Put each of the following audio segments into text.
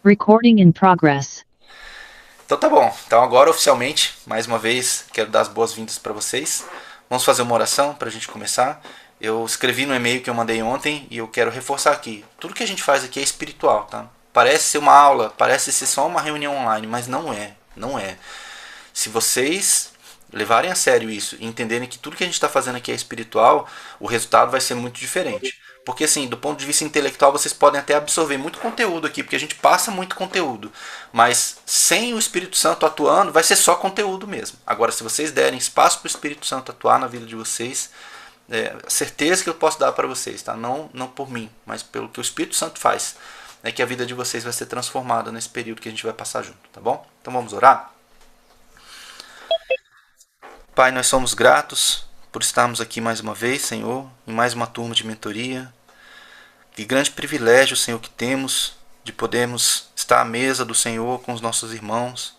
Recording in progress. Então tá bom. Então agora oficialmente, mais uma vez, quero dar as boas-vindas para vocês. Vamos fazer uma oração para a gente começar. Eu escrevi no e-mail que eu mandei ontem e eu quero reforçar aqui. Tudo que a gente faz aqui é espiritual, tá? Parece ser uma aula, parece ser só uma reunião online, mas não é. Não é. Se vocês levarem a sério isso e entenderem que tudo que a gente está fazendo aqui é espiritual, o resultado vai ser muito diferente. Porque assim, do ponto de vista intelectual, vocês podem até absorver muito conteúdo aqui, porque a gente passa muito conteúdo. Mas sem o Espírito Santo atuando, vai ser só conteúdo mesmo. Agora, se vocês derem espaço para o Espírito Santo atuar na vida de vocês, certeza que eu posso dar para vocês, tá? Não por mim, mas pelo que o Espírito Santo faz, é que a vida de vocês vai ser transformada nesse período que a gente vai passar junto, tá bom? Então vamos orar? Pai, nós somos gratos por estarmos aqui mais uma vez, Senhor, em mais uma turma de mentoria. Que grande privilégio, Senhor, que temos de podermos estar à mesa do Senhor com os nossos irmãos,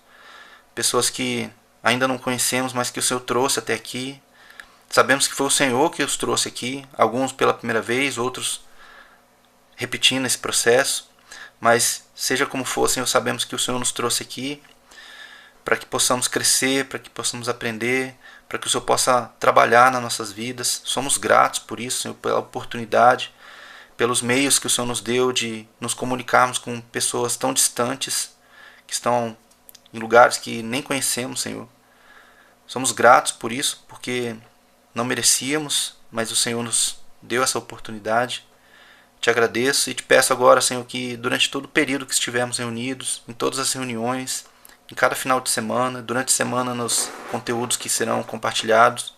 pessoas que ainda não conhecemos, mas que o Senhor trouxe até aqui. Sabemos que foi o Senhor que os trouxe aqui, alguns pela primeira vez, outros repetindo esse processo, mas seja como for, Senhor, sabemos que o Senhor nos trouxe aqui para que possamos crescer, para que possamos aprender, para que o Senhor possa trabalhar nas nossas vidas. Somos gratos por isso, Senhor, pela oportunidade, pelos meios que o Senhor nos deu de nos comunicarmos com pessoas tão distantes, que estão em lugares que nem conhecemos, Senhor. Somos gratos por isso, porque não merecíamos, mas o Senhor nos deu essa oportunidade. Te agradeço e te peço agora, Senhor, que durante todo o período que estivermos reunidos, em todas as reuniões, em cada final de semana, durante a semana nos conteúdos que serão compartilhados,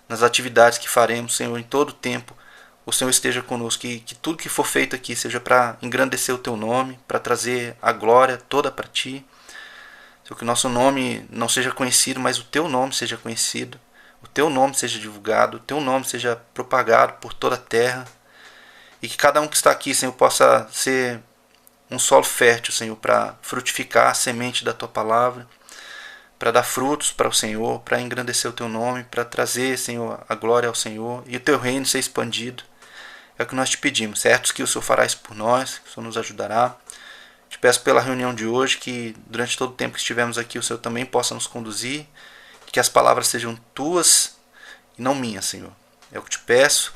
nas atividades que faremos, Senhor, em todo o tempo, o Senhor esteja conosco, que tudo que for feito aqui seja para engrandecer o Teu nome, para trazer a glória toda para Ti. Senhor, que o nosso nome não seja conhecido, mas o Teu nome seja conhecido, o Teu nome seja divulgado, o Teu nome seja propagado por toda a terra, e que cada um que está aqui, Senhor, possa ser um solo fértil, Senhor, para frutificar a semente da Tua palavra, para dar frutos para o Senhor, para engrandecer o Teu nome, para trazer, Senhor, a glória ao Senhor e o Teu reino ser expandido. É o que nós te pedimos, certos que o Senhor fará isso por nós, que o Senhor nos ajudará. Te peço pela reunião de hoje, que durante todo o tempo que estivermos aqui, o Senhor também possa nos conduzir, que as palavras sejam Tuas e não minhas, Senhor. É o que te peço,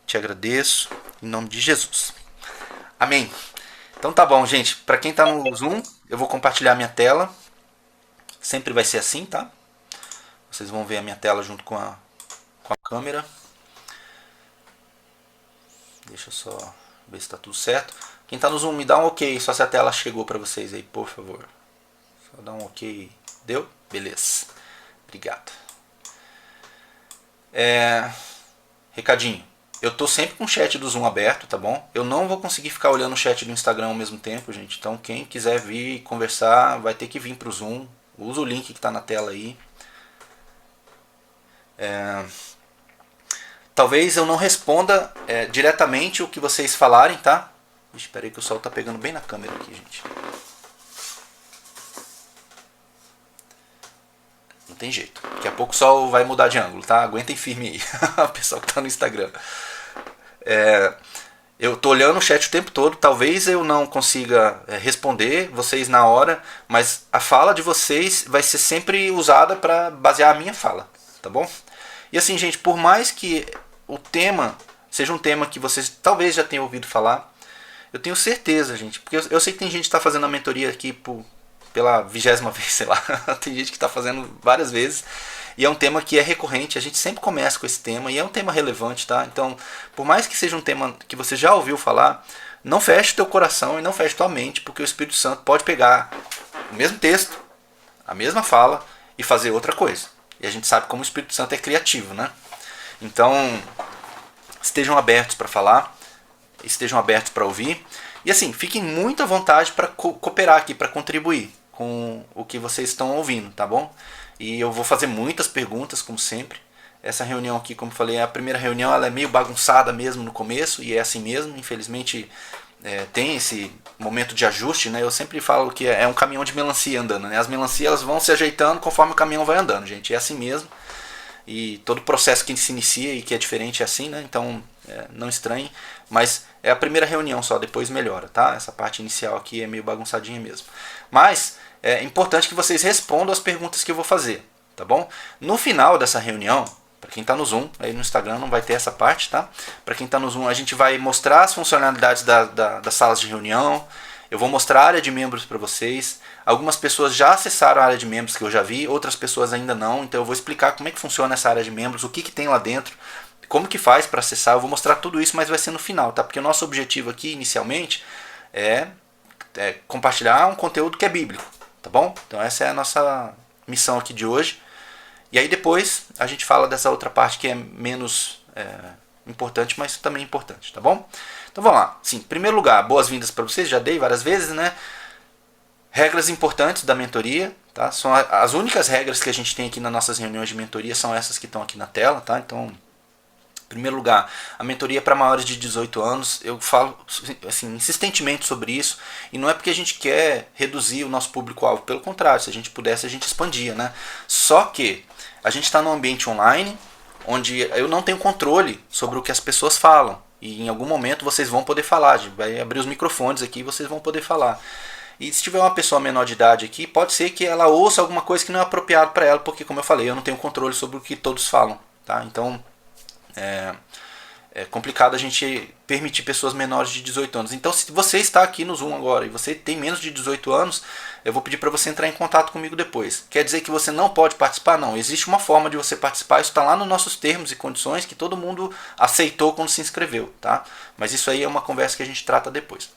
te agradeço, em nome de Jesus. Amém. Então tá bom, gente. Para quem está no Zoom, eu vou compartilhar minha tela. Sempre vai ser assim, tá? Vocês vão ver a minha tela junto com a câmera. Deixa eu só ver se está tudo certo. Quem está no Zoom, me dá um ok, só se a tela chegou para vocês aí, por favor. Só dá um ok. Deu? Beleza. Obrigado. Recadinho. Eu tô sempre com o chat do Zoom aberto, tá bom? Eu não vou conseguir ficar olhando o chat do Instagram ao mesmo tempo, gente. Então quem quiser vir conversar, vai ter que vir pro Zoom. Usa o link que está na tela aí. Talvez eu não responda diretamente o que vocês falarem, tá? Espera aí que o sol tá pegando bem na câmera aqui, gente. Não tem jeito. Daqui a pouco o sol vai mudar de ângulo, tá? Aguentem firme aí. O pessoal que tá no Instagram. Eu tô olhando o chat o tempo todo. Talvez eu não consiga responder vocês na hora, mas a fala de vocês vai ser sempre usada para basear a minha fala, tá bom? E assim, gente, por mais que o tema seja um tema que vocês talvez já tenham ouvido falar, eu tenho certeza, gente, porque eu sei que tem gente que está fazendo a mentoria aqui pela 20ª vez, sei lá. Tem gente que está fazendo várias vezes. E é um tema que é recorrente, a gente sempre começa com esse tema e é um tema relevante, tá? Então, por mais que seja um tema que você já ouviu falar, não feche teu coração e não feche tua mente, porque o Espírito Santo pode pegar o mesmo texto, a mesma fala e fazer outra coisa. E a gente sabe como o Espírito Santo é criativo, né? Então, estejam abertos para falar, estejam abertos para ouvir. E assim, fiquem muito à vontade para cooperar aqui, para contribuir com o que vocês estão ouvindo, tá bom? E eu vou fazer muitas perguntas, como sempre. Essa reunião aqui, como eu falei, a primeira reunião, ela é meio bagunçada mesmo no começo, e é assim mesmo. Infelizmente, tem esse momento de ajuste, né? Eu sempre falo que é um caminhão de melancia andando, né? As melancias elas vão se ajeitando conforme o caminhão vai andando, gente. É assim mesmo. e todo processo que se inicia e que é diferente é assim, né? Então não estranhe, mas é a primeira reunião só, depois melhora, tá? Essa parte inicial aqui é meio bagunçadinha mesmo. Mas é importante que vocês respondam as perguntas que eu vou fazer, tá bom? No final dessa reunião, para quem está no Zoom, aí no Instagram não vai ter essa parte, tá? Para quem está no Zoom, a gente vai mostrar as funcionalidades das salas de reunião. Eu vou mostrar a área de membros para vocês. Algumas pessoas já acessaram a área de membros que eu já vi, outras pessoas ainda não. Então eu vou explicar como é que funciona essa área de membros, o que tem lá dentro, como que faz para acessar. Eu vou mostrar tudo isso, mas vai ser no final, tá? Porque o nosso objetivo aqui, inicialmente, é compartilhar um conteúdo que é bíblico, tá bom? Então essa é a nossa missão aqui de hoje. E aí depois a gente fala dessa outra parte que é menos importante, mas também importante, tá bom? Então vamos lá. Sim, em primeiro lugar, boas-vindas para vocês, já dei várias vezes, né? Regras importantes da mentoria, tá? São as únicas regras que a gente tem aqui nas nossas reuniões de mentoria, são essas que estão aqui na tela, tá? Então, em primeiro lugar, a mentoria é para maiores de 18 anos. Eu falo assim, insistentemente sobre isso, e não é porque a gente quer reduzir o nosso público-alvo, pelo contrário, se a gente pudesse a gente expandia, né? Só que a gente está num ambiente online onde eu não tenho controle sobre o que as pessoas falam, e em algum momento vocês vão poder falar, a gente vai abrir os microfones aqui e vocês vão poder falar. E se tiver uma pessoa menor de idade aqui, pode ser que ela ouça alguma coisa que não é apropriado para ela, porque, como eu falei, eu não tenho controle sobre o que todos falam, tá? Então é complicado a gente permitir pessoas menores de 18 anos. Então, se você está aqui no Zoom agora e você tem menos de 18 anos, eu vou pedir para você entrar em contato comigo depois. Quer dizer que você não pode participar? Não. Existe uma forma de você participar. Isso está lá nos nossos termos e condições que todo mundo aceitou quando se inscreveu, tá? Mas isso aí é uma conversa que a gente trata depois.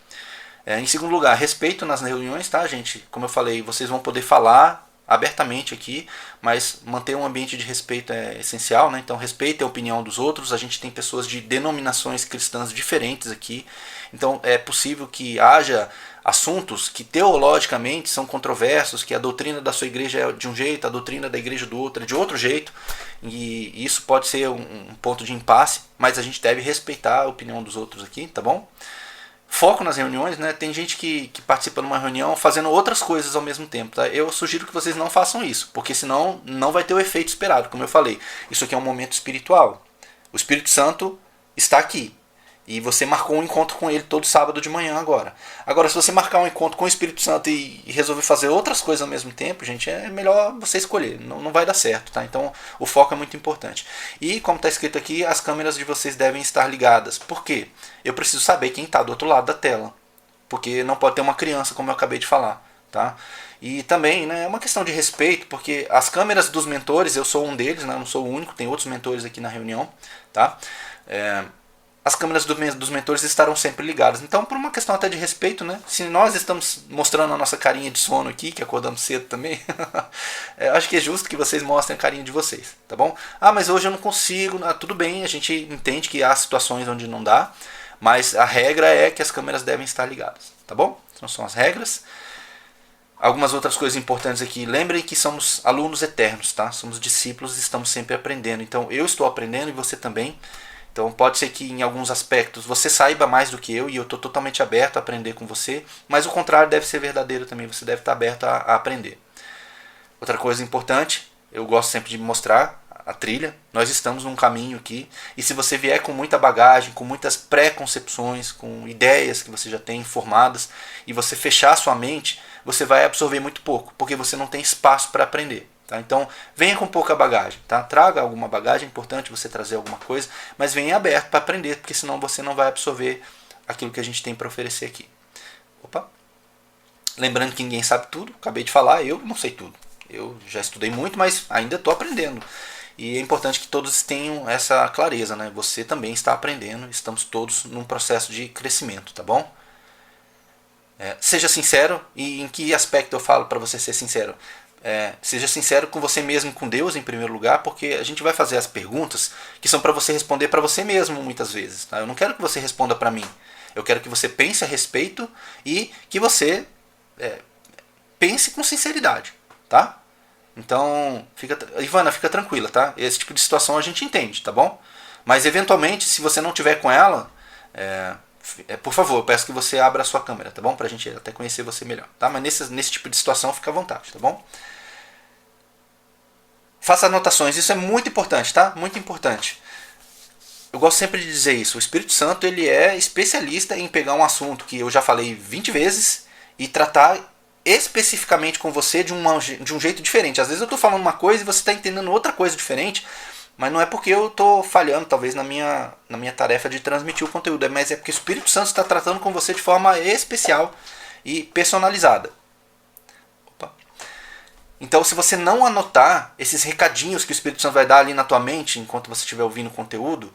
Em segundo lugar, respeito nas reuniões, tá, gente? Como eu falei, vocês vão poder falar abertamente aqui, mas manter um ambiente de respeito é essencial, né? Então respeite a opinião dos outros. A gente tem pessoas de denominações cristãs diferentes aqui, então é possível que haja assuntos que teologicamente são controversos, que a doutrina da sua igreja é de um jeito, a doutrina da igreja do outro é de outro jeito, e isso pode ser um ponto de impasse, mas a gente deve respeitar a opinião dos outros aqui, tá bom? Foco nas reuniões, né? Tem gente que participa de uma reunião fazendo outras coisas ao mesmo tempo, tá? Eu sugiro que vocês não façam isso, porque senão não vai ter o efeito esperado, como eu falei. Isso aqui é um momento espiritual. O Espírito Santo está aqui. E você marcou um encontro com ele todo sábado de manhã agora. Agora, se você marcar um encontro com o Espírito Santo e resolver fazer outras coisas ao mesmo tempo, gente, é melhor você escolher. Não vai dar certo, tá? Então, o foco é muito importante. E, como está escrito aqui, as câmeras de vocês devem estar ligadas. Por quê? Eu preciso saber quem está do outro lado da tela. Porque não pode ter uma criança, como eu acabei de falar, tá? E também, né, é uma questão de respeito, porque as câmeras dos mentores, eu sou um deles, né, eu não sou o único, tem outros mentores aqui na reunião, tá? As câmeras dos mentores estarão sempre ligadas. Então, por uma questão até de respeito, né? Se nós estamos mostrando a nossa carinha de sono aqui, que acordamos cedo também, acho que é justo que vocês mostrem a carinha de vocês, tá bom? Ah, mas hoje eu não consigo. Tudo bem, a gente entende que há situações onde não dá, mas a regra é que as câmeras devem estar ligadas, tá bom? Então são as regras. Algumas outras coisas importantes aqui. Lembrem que somos alunos eternos, tá? Somos discípulos e estamos sempre aprendendo. Então eu estou aprendendo e você também. Então pode ser que em alguns aspectos você saiba mais do que eu e eu estou totalmente aberto a aprender com você, mas o contrário deve ser verdadeiro também, você deve estar aberto a aprender. Outra coisa importante, eu gosto sempre de mostrar a trilha, nós estamos num caminho aqui, e se você vier com muita bagagem, com muitas pré-concepções, com ideias que você já tem formadas, e você fechar sua mente, você vai absorver muito pouco, porque você não tem espaço para aprender. Tá? Então, venha com pouca bagagem. Tá? Traga alguma bagagem, é importante você trazer alguma coisa, mas venha aberto para aprender, porque senão você não vai absorver aquilo que a gente tem para oferecer aqui. Opa. Lembrando que ninguém sabe tudo, acabei de falar, eu não sei tudo. Eu já estudei muito, mas ainda estou aprendendo. E é importante que todos tenham essa clareza, né? Você também está aprendendo, estamos todos num processo de crescimento, tá bom? Seja sincero, e em que aspecto eu falo para você ser sincero? Seja sincero com você mesmo, com Deus em primeiro lugar, porque a gente vai fazer as perguntas que são para você responder para você mesmo muitas vezes. Tá? Eu não quero que você responda para mim. Eu quero que você pense a respeito e que você pense com sinceridade. Tá? Então, Ivana, fica tranquila, tá? Esse tipo de situação a gente entende, tá bom? Mas eventualmente, se você não tiver com ela, por favor, eu peço que você abra a sua câmera, tá bom? Pra gente até conhecer você melhor, tá? Mas nesse tipo de situação, fica à vontade, tá bom? Faça anotações, isso é muito importante, tá? Muito importante. Eu gosto sempre de dizer isso. O Espírito Santo, ele é especialista em pegar um assunto que eu já falei 20 vezes e tratar especificamente com você de um jeito diferente. Às vezes eu estou falando uma coisa e você está entendendo outra coisa diferente, mas não é porque eu estou falhando, talvez, na minha tarefa de transmitir o conteúdo, mas é porque o Espírito Santo está tratando com você de forma especial e personalizada. Opa. Então, se você não anotar esses recadinhos que o Espírito Santo vai dar ali na tua mente enquanto você estiver ouvindo o conteúdo,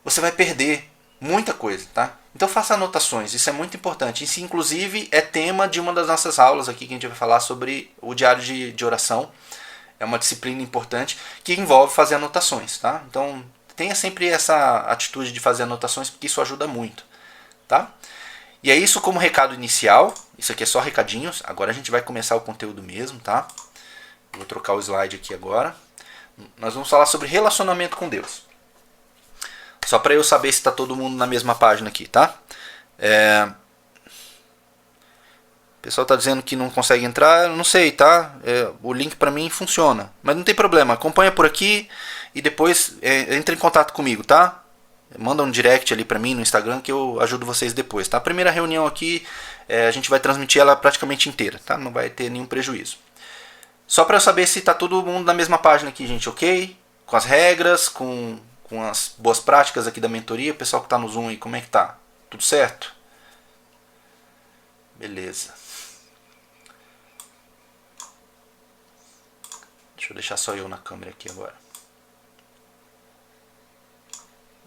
você vai perder muita coisa, tá? Então faça anotações, isso é muito importante. Isso inclusive é tema de uma das nossas aulas aqui que a gente vai falar sobre o diário de oração. É uma disciplina importante que envolve fazer anotações, tá? Então tenha sempre essa atitude de fazer anotações porque isso ajuda muito, tá? E é isso como recado inicial. Isso aqui é só recadinhos. Agora a gente vai começar o conteúdo mesmo, tá? Vou trocar o slide aqui agora. Nós vamos falar sobre relacionamento com Deus. Só para eu saber se está todo mundo na mesma página aqui, tá? O pessoal está dizendo que não consegue entrar, eu não sei, tá? O link para mim funciona, mas não tem problema. Acompanha por aqui e depois entra em contato comigo, tá? Manda um direct ali para mim no Instagram que eu ajudo vocês depois, tá? A primeira reunião aqui, a gente vai transmitir ela praticamente inteira, tá? Não vai ter nenhum prejuízo. Só para eu saber se está todo mundo na mesma página aqui, gente, ok? Com as regras, com as boas práticas aqui da mentoria. O pessoal que está no Zoom aí, como é que tá? Tudo certo? Beleza. Deixa eu deixar só eu na câmera aqui agora.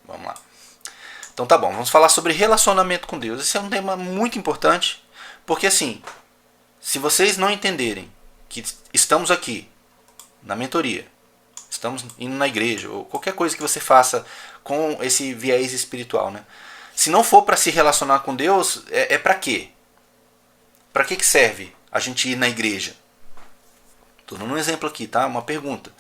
Vamos lá. Então tá bom, vamos falar sobre relacionamento com Deus. Esse é um tema muito importante, porque assim, se vocês não entenderem que estamos aqui na mentoria, estamos indo na igreja, ou qualquer coisa que você faça com esse viés espiritual, né? Se não for para se relacionar com Deus, é para quê? Para que serve a gente ir na igreja? Estou dando um exemplo aqui, tá? Uma pergunta.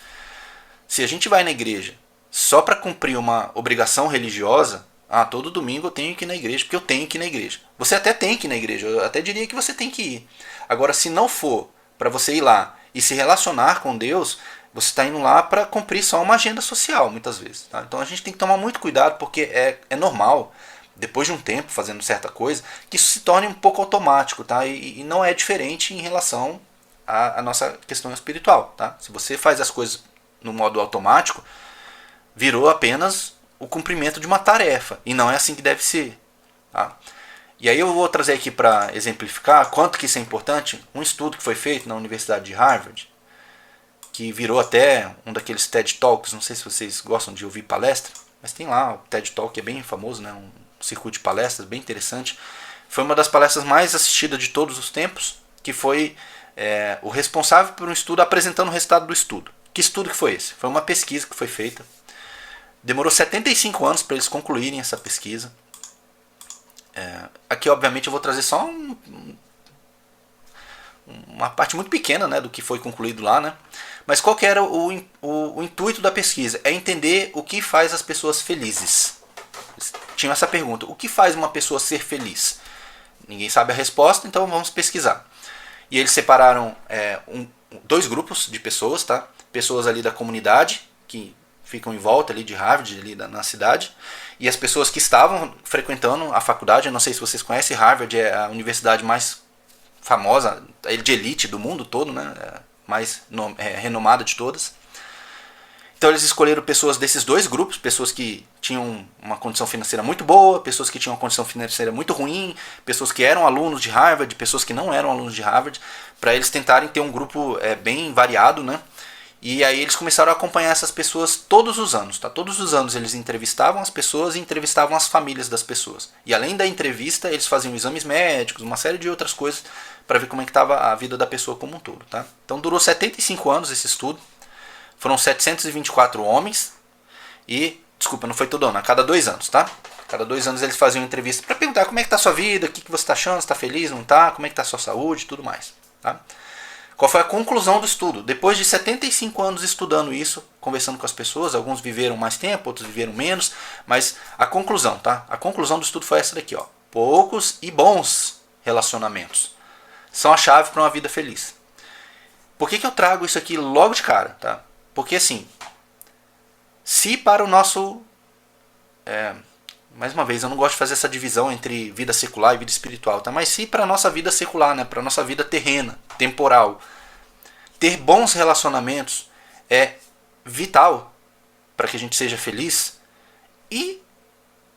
Se a gente vai na igreja só para cumprir uma obrigação religiosa, todo domingo eu tenho que ir na igreja, porque eu tenho que ir na igreja. Você até tem que ir na igreja, eu até diria que você tem que ir. Agora, se não for para você ir lá e se relacionar com Deus, você está indo lá para cumprir só uma agenda social, muitas vezes. Tá? Então a gente tem que tomar muito cuidado, porque é normal, depois de um tempo fazendo certa coisa, que isso se torne um pouco automático. Tá? E não é diferente em relação à nossa questão espiritual. Tá? Se você faz as coisas no modo automático, virou apenas o cumprimento de uma tarefa. E não é assim que deve ser. Tá? E aí eu vou trazer aqui para exemplificar quanto que isso é importante. Um estudo que foi feito na Universidade de Harvard, que virou até um daqueles TED Talks, não sei se vocês gostam de ouvir palestra, mas tem lá o TED Talk, que é bem famoso, né? Um circuito de palestras bem interessante. Foi uma das palestras mais assistidas de todos os tempos, que foi o responsável por um estudo apresentando o resultado do estudo. Que estudo que foi esse? Foi uma pesquisa que foi feita. Demorou 75 anos para eles concluírem essa pesquisa. Aqui, obviamente, eu vou trazer só uma parte muito pequena, né, do que foi concluído lá, né? Mas qual que era o intuito da pesquisa? É entender o que faz as pessoas felizes. Eles tinham essa pergunta: o que faz uma pessoa ser feliz? Ninguém sabe a resposta, então vamos pesquisar. E eles separaram dois grupos de pessoas, tá? Pessoas ali da comunidade, que ficam em volta ali de Harvard, ali na cidade, e as pessoas que estavam frequentando a faculdade. Eu não sei se vocês conhecem, Harvard é a universidade mais famosa, de elite do mundo todo, né? Mais renomada de todas. Então eles escolheram pessoas desses dois grupos, pessoas que tinham uma condição financeira muito boa, pessoas que tinham uma condição financeira muito ruim, pessoas que eram alunos de Harvard, pessoas que não eram alunos de Harvard, para eles tentarem ter um grupo bem variado, né? E aí eles começaram a acompanhar essas pessoas todos os anos, tá? Todos os anos eles entrevistavam as pessoas e entrevistavam as famílias das pessoas. E além da entrevista, eles faziam exames médicos, uma série de outras coisas para ver como é que estava a vida da pessoa como um todo, tá? Então durou 75 anos esse estudo. Foram 724 homens e, desculpa, não foi todo ano, a cada 2 anos, tá? A cada 2 anos eles faziam entrevista para perguntar como é que está a sua vida, o que você está achando, está feliz, não está, como é que está a sua saúde e tudo mais, tá? Qual foi a conclusão do estudo? Depois de 75 anos estudando isso, conversando com as pessoas, alguns viveram mais tempo, outros viveram menos, mas a conclusão, tá? A conclusão do estudo foi essa daqui, ó. Poucos e bons relacionamentos são a chave para uma vida feliz. Por que eu trago isso aqui logo de cara, tá? Porque assim, se para o nosso... mais uma vez, eu não gosto de fazer essa divisão entre vida secular e vida espiritual, tá? Mas se para a nossa vida secular, né? Para a nossa vida terrena, temporal, ter bons relacionamentos é vital para que a gente seja feliz. E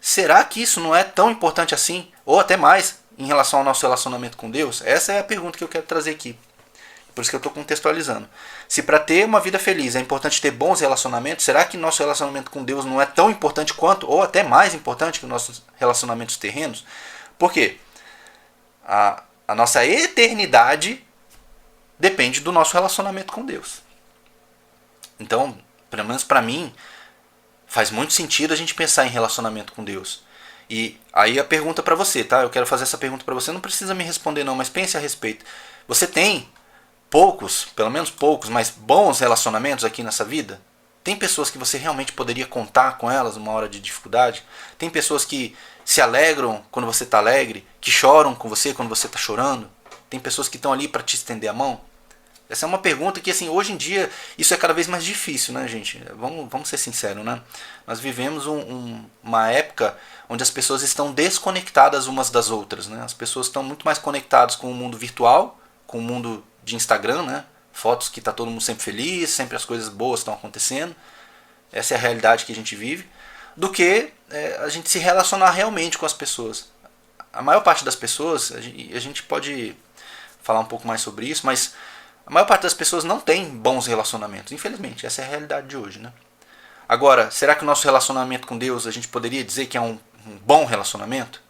será que isso não é tão importante assim? Ou até mais em relação ao nosso relacionamento com Deus? Essa é a pergunta que eu quero trazer aqui. Por isso que eu estou contextualizando. Se para ter uma vida feliz é importante ter bons relacionamentos, será que nosso relacionamento com Deus não é tão importante quanto, ou até mais importante que os nossos relacionamentos terrenos? Por quê? A nossa eternidade depende do nosso relacionamento com Deus. Então, pelo menos para mim, faz muito sentido a gente pensar em relacionamento com Deus. E aí a pergunta para você, tá? Eu quero fazer essa pergunta para você, não precisa me responder não, mas pense a respeito. Você tem poucos, pelo menos poucos, mas bons relacionamentos aqui nessa vida? Tem pessoas que você realmente poderia contar com elas numa hora de dificuldade? Tem pessoas que se alegram quando você está alegre, que choram com você quando você está chorando? Tem pessoas que estão ali para te estender a mão? Essa é uma pergunta que, assim, hoje em dia, isso é cada vez mais difícil, né, gente? Vamos ser sinceros, né? Nós vivemos uma época onde as pessoas estão desconectadas umas das outras, né? As pessoas estão muito mais conectadas com o mundo virtual, com o mundo de Instagram, né? Fotos que está todo mundo sempre feliz, sempre as coisas boas estão acontecendo. Essa é a realidade que a gente vive. Do que a gente se relacionar realmente com as pessoas. A maior parte das pessoas, a gente pode falar um pouco mais sobre isso, mas a maior parte das pessoas não tem bons relacionamentos. Infelizmente, essa é a realidade de hoje, né? Agora, será que o nosso relacionamento com Deus, a gente poderia dizer que é um bom relacionamento?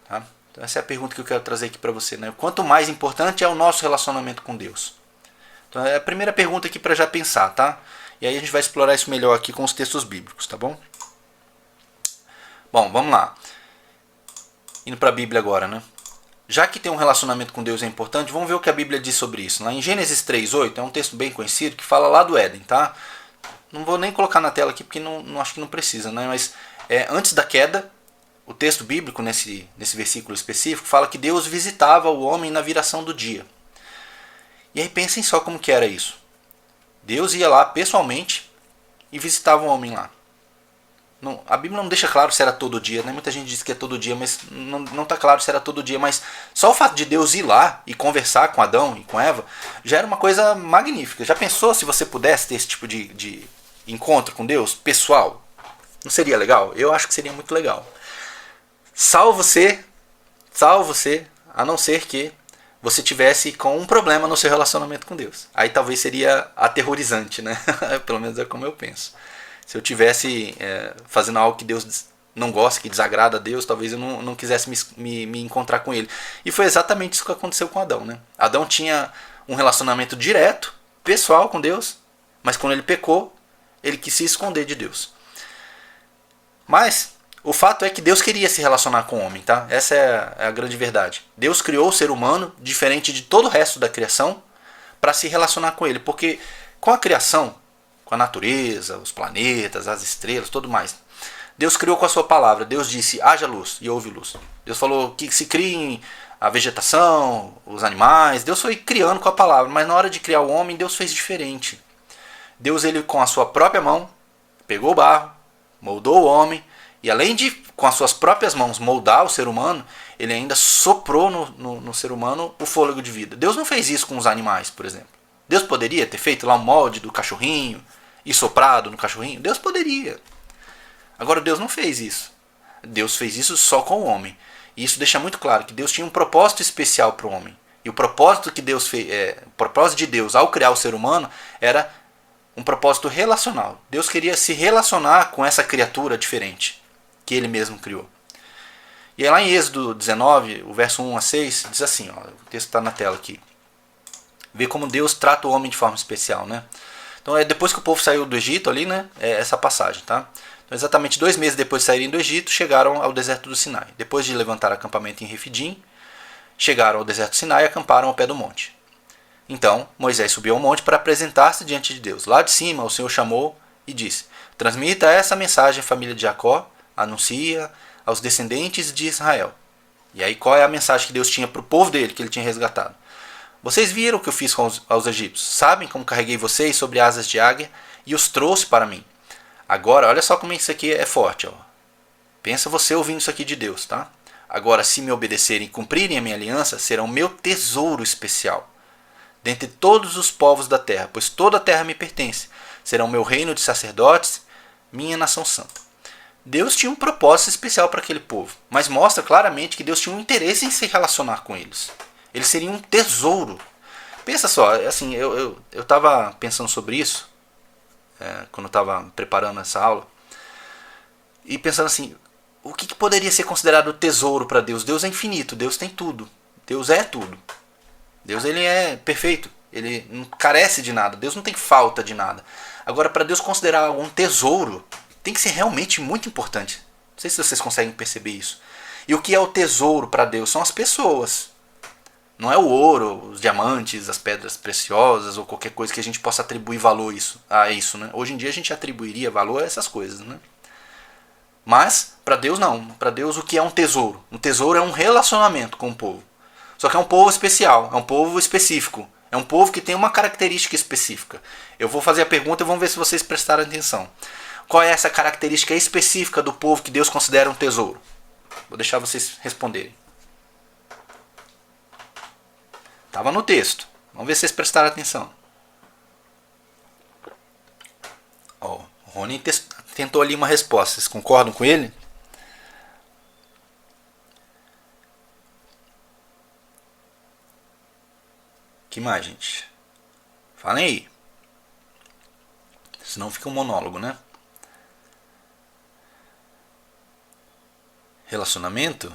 Tá? Então, essa é a pergunta que eu quero trazer aqui para você, né? Quanto mais importante é o nosso relacionamento com Deus? Então, é a primeira pergunta aqui para já pensar, tá? E aí a gente vai explorar isso melhor aqui com os textos bíblicos, tá bom? Bom, vamos lá. Indo para a Bíblia agora, né? Já que ter um relacionamento com Deus é importante, vamos ver o que a Bíblia diz sobre isso. Lá em Gênesis 3:8, é um texto bem conhecido que fala lá do Éden, tá? Não vou nem colocar na tela aqui porque não acho que não precisa, né? Mas antes da queda, o texto bíblico nesse versículo específico fala que Deus visitava o homem na viração do dia. E aí pensem só como que era isso. Deus ia lá pessoalmente e visitava o homem lá. Não, a Bíblia não deixa claro se era todo dia, né? Muita gente diz que é todo dia, mas não está claro se era todo dia. Mas só o fato de Deus ir lá e conversar com Adão e com Eva já era uma coisa magnífica. Já pensou se você pudesse ter esse tipo de encontro com Deus pessoal? Não seria legal? Eu acho que seria muito legal. Salvo você, a não ser que você tivesse com um problema no seu relacionamento com Deus. Aí talvez seria aterrorizante, né? Pelo menos é como eu penso. Se eu tivesse fazendo algo que Deus não gosta, que desagrada a Deus, talvez eu não quisesse me encontrar com Ele. E foi exatamente isso que aconteceu com Adão, né? Adão tinha um relacionamento direto, pessoal com Deus, mas quando ele pecou, ele quis se esconder de Deus. Mas o fato é que Deus queria se relacionar com o homem, tá? Essa é a grande verdade. Deus criou o ser humano, diferente de todo o resto da criação, para se relacionar com ele. Porque com a criação, com a natureza, os planetas, as estrelas, tudo mais, Deus criou com a sua palavra. Deus disse, haja luz, e houve luz. Deus falou que se criem a vegetação, os animais. Deus foi criando com a palavra, mas na hora de criar o homem, Deus fez diferente. Deus, ele com a sua própria mão, pegou o barro, moldou o homem, e além de com as suas próprias mãos moldar o ser humano, ele ainda soprou no ser humano o fôlego de vida. Deus não fez isso com os animais, por exemplo. Deus poderia ter feito lá um molde do cachorrinho e soprado no cachorrinho? Deus poderia. Agora Deus não fez isso. Deus fez isso só com o homem. E isso deixa muito claro que Deus tinha um propósito especial para o homem. E o propósito que Deus fez, o propósito de Deus ao criar o ser humano era um propósito relacional. Deus queria se relacionar com essa criatura diferente que ele mesmo criou. E aí lá em Êxodo 19, o verso 1 a 6, diz assim, ó, o texto está na tela aqui. Vê como Deus trata o homem de forma especial, né? Então depois que o povo saiu do Egito ali, né? É essa passagem, tá? Então, exatamente 2 meses depois de saírem do Egito, chegaram ao deserto do Sinai. Depois de levantar acampamento em Refidim, chegaram ao deserto do Sinai e acamparam ao pé do monte. Então Moisés subiu ao monte para apresentar-se diante de Deus. Lá de cima o Senhor chamou e disse, transmita essa mensagem à família de Jacó, anuncia aos descendentes de Israel. E aí qual é a mensagem que Deus tinha para o povo dele, que ele tinha resgatado? Vocês viram o que eu fiz com aos egípcios. Sabem como carreguei vocês sobre asas de águia e os trouxe para mim. Agora, olha só como isso aqui é forte. Ó. Pensa você ouvindo isso aqui de Deus, tá? Agora, se me obedecerem e cumprirem a minha aliança, serão meu tesouro especial dentre todos os povos da terra, pois toda a terra me pertence. Serão meu reino de sacerdotes, minha nação santa. Deus tinha um propósito especial para aquele povo, mas mostra claramente que Deus tinha um interesse em se relacionar com eles. Eles seriam um tesouro. Pensa só, assim, eu estava pensando sobre isso, quando eu estava preparando essa aula, e pensando assim, o que poderia ser considerado tesouro para Deus? Deus é infinito, Deus tem tudo, Deus é tudo. Deus ele é perfeito, ele não carece de nada, Deus não tem falta de nada. Agora, para Deus considerar algum tesouro, tem que ser realmente muito importante. Não sei se vocês conseguem perceber isso. E o que é o tesouro para Deus? São as pessoas. Não é o ouro, os diamantes, as pedras preciosas ou qualquer coisa que a gente possa atribuir valor a isso. Né? Hoje em dia a gente atribuiria valor a essas coisas. Né? Mas, para Deus não. Para Deus o que é um tesouro? Um tesouro é um relacionamento com o povo. Só que é um povo especial, é um povo específico. É um povo que tem uma característica específica. Eu vou fazer a pergunta e vamos ver se vocês prestaram atenção. Qual é essa característica específica do povo que Deus considera um tesouro? Vou deixar vocês responderem. Estava no texto. Vamos ver se vocês prestaram atenção. Ó, o Rony tentou ali uma resposta. Vocês concordam com ele? Que mais, gente? Falem aí. Senão fica um monólogo, né? Relacionamento?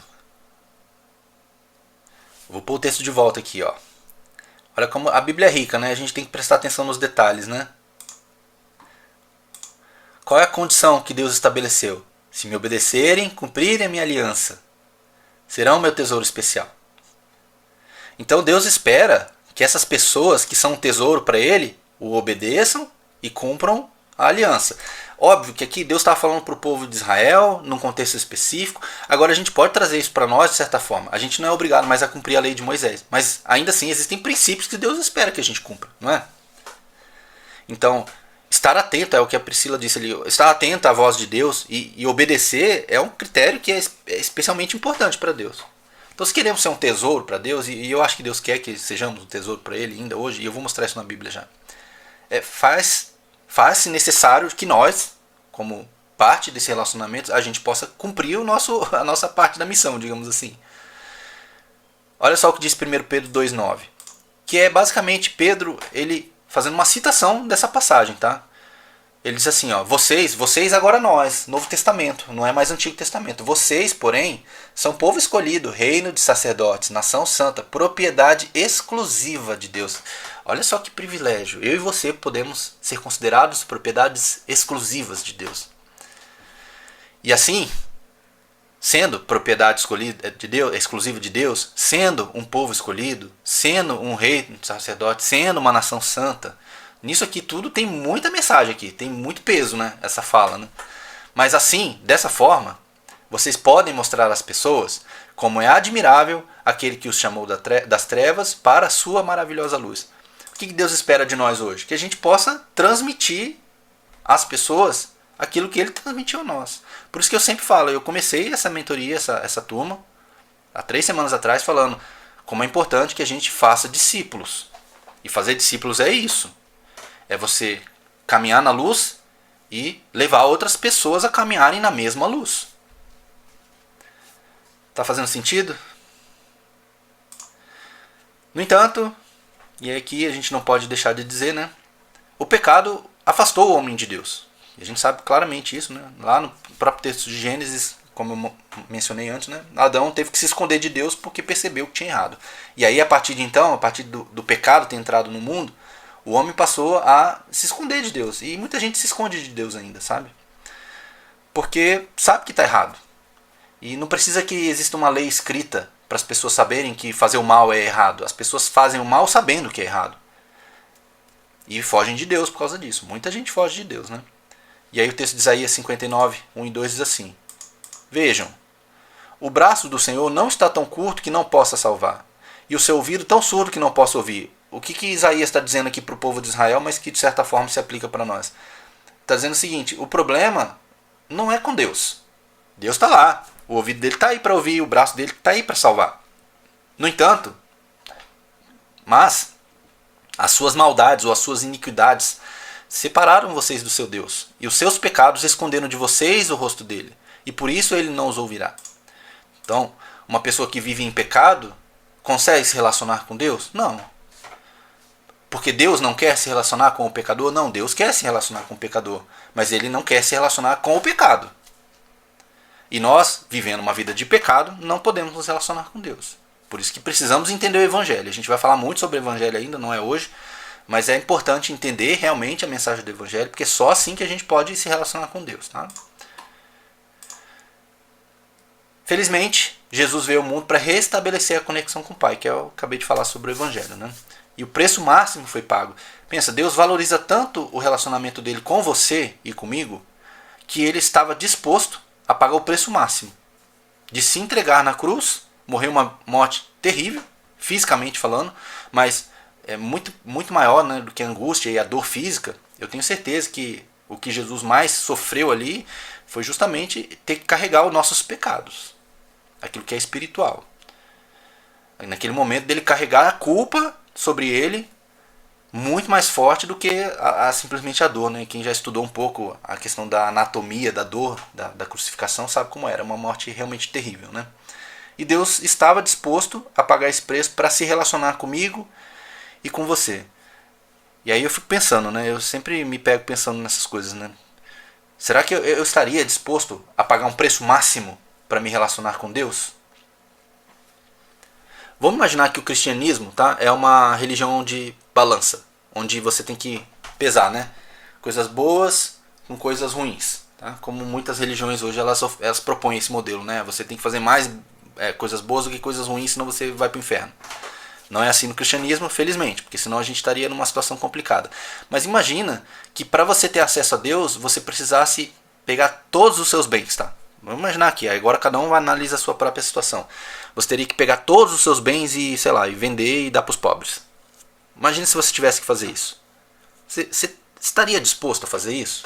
Vou pôr o texto de volta aqui, ó. Olha como a Bíblia é rica, né? A gente tem que prestar atenção nos detalhes, né? Qual é a condição que Deus estabeleceu? Se me obedecerem, cumprirem a minha aliança, serão meu tesouro especial. Então Deus espera que essas pessoas que são um tesouro para Ele o obedeçam e cumpram a aliança. Óbvio que aqui Deus está falando para o povo de Israel, num contexto específico. Agora a gente pode trazer isso para nós de certa forma. A gente não é obrigado mais a cumprir a lei de Moisés. Mas ainda assim existem princípios que Deus espera que a gente cumpra, não é? Então, estar atento é o que a Priscila disse ali. Estar atento à voz de Deus e obedecer é um critério que é especialmente importante para Deus. Então, se queremos ser um tesouro para Deus, e eu acho que Deus quer que sejamos um tesouro para Ele ainda hoje, e eu vou mostrar isso na Bíblia já, faz-se necessário que nós, como parte desse relacionamento, a gente possa cumprir a nossa parte da missão, digamos assim. Olha só o que diz 1 Pedro 2,9, que é basicamente Pedro ele fazendo uma citação dessa passagem, tá? Ele diz assim, ó, vocês agora nós, Novo Testamento, não é mais Antigo Testamento. Vocês, porém, são povo escolhido, reino de sacerdotes, nação santa, propriedade exclusiva de Deus. Olha só que privilégio. Eu e você podemos ser considerados propriedades exclusivas de Deus. E assim, sendo propriedade escolhida de Deus, exclusiva de Deus, sendo um povo escolhido, sendo um reino de sacerdotes, sendo uma nação santa, nisso aqui tudo tem muita mensagem aqui, tem muito peso, né, essa fala, né? Mas assim, dessa forma, vocês podem mostrar às pessoas como é admirável aquele que os chamou das trevas para a sua maravilhosa luz. O que Deus espera de nós hoje? Que a gente possa transmitir às pessoas aquilo que Ele transmitiu a nós. Por isso que eu sempre falo, eu comecei essa mentoria, essa turma, há 3 semanas atrás, falando como é importante que a gente faça discípulos. E fazer discípulos é isso. É você caminhar na luz e levar outras pessoas a caminharem na mesma luz. Tá fazendo sentido? No entanto, e aqui a gente não pode deixar de dizer, né? O pecado afastou o homem de Deus. E a gente sabe claramente isso, né? Lá no próprio texto de Gênesis, como eu mencionei antes, né? Adão teve que se esconder de Deus porque percebeu que tinha errado. E aí, a partir de então, a partir do pecado ter entrado no mundo, o homem passou a se esconder de Deus. E muita gente se esconde de Deus ainda, sabe? Porque sabe que está errado. E não precisa que exista uma lei escrita para as pessoas saberem que fazer o mal é errado. As pessoas fazem o mal sabendo que é errado. E fogem de Deus por causa disso. Muita gente foge de Deus, né? E aí o texto de Isaías 59, 1 e 2 diz assim: Vejam, o braço do Senhor não está tão curto que não possa salvar, e o seu ouvido tão surdo que não possa ouvir. O que Isaías está dizendo aqui para o povo de Israel, mas que de certa forma se aplica para nós? Está dizendo o seguinte: o problema não é com Deus. Deus está lá, o ouvido dele está aí para ouvir, o braço dele está aí para salvar. No entanto, mas as suas maldades ou as suas iniquidades separaram vocês do seu Deus, e os seus pecados esconderam de vocês o rosto dele, e por isso ele não os ouvirá. Então, uma pessoa que vive em pecado consegue se relacionar com Deus? Não. Porque Deus não quer se relacionar com o pecador? Não, Deus quer se relacionar com o pecador, mas ele não quer se relacionar com o pecado. E nós, vivendo uma vida de pecado, não podemos nos relacionar com Deus. Por isso que precisamos entender o Evangelho. A gente vai falar muito sobre o Evangelho ainda, não é hoje, mas é importante entender realmente a mensagem do Evangelho, porque é só assim que a gente pode se relacionar com Deus. Tá? Felizmente, Jesus veio ao mundo para restabelecer a conexão com o Pai, que eu acabei de falar sobre o Evangelho. Né? E o preço máximo foi pago. Pensa, Deus valoriza tanto o relacionamento dele com você e comigo, que ele estava disposto a pagar o preço máximo. De se entregar na cruz, morrer uma morte terrível, fisicamente falando, mas é muito maior, né, do que a angústia e a dor física. Eu tenho certeza que o que Jesus mais sofreu ali foi justamente ter que carregar os nossos pecados. Aquilo que é espiritual. Naquele momento dele carregar a culpa sobre ele, muito mais forte do que simplesmente a dor. Né? Quem já estudou um pouco a questão da anatomia da dor, da crucificação, sabe como era. Uma morte realmente terrível. Né? E Deus estava disposto a pagar esse preço para se relacionar comigo e com você. E aí eu fico pensando, né? Eu sempre me pego pensando nessas coisas. Né? Será que eu estaria disposto a pagar um preço máximo para me relacionar com Deus? Vamos imaginar que o cristianismo, tá, é uma religião de balança, onde você tem que pesar, né, coisas boas com coisas ruins. Tá? Como muitas religiões hoje elas propõem esse modelo. Né? Você tem que fazer mais coisas boas do que coisas ruins, senão você vai para o inferno. Não é assim no cristianismo, felizmente, porque senão a gente estaria numa situação complicada. Mas imagina que para você ter acesso a Deus, você precisasse pegar todos os seus bens. Tá? Vamos imaginar aqui, agora cada um analisa a sua própria situação. Você teria que pegar todos os seus bens e, sei lá, e vender e dar para os pobres. Imagina se você tivesse que fazer isso. Você estaria disposto a fazer isso?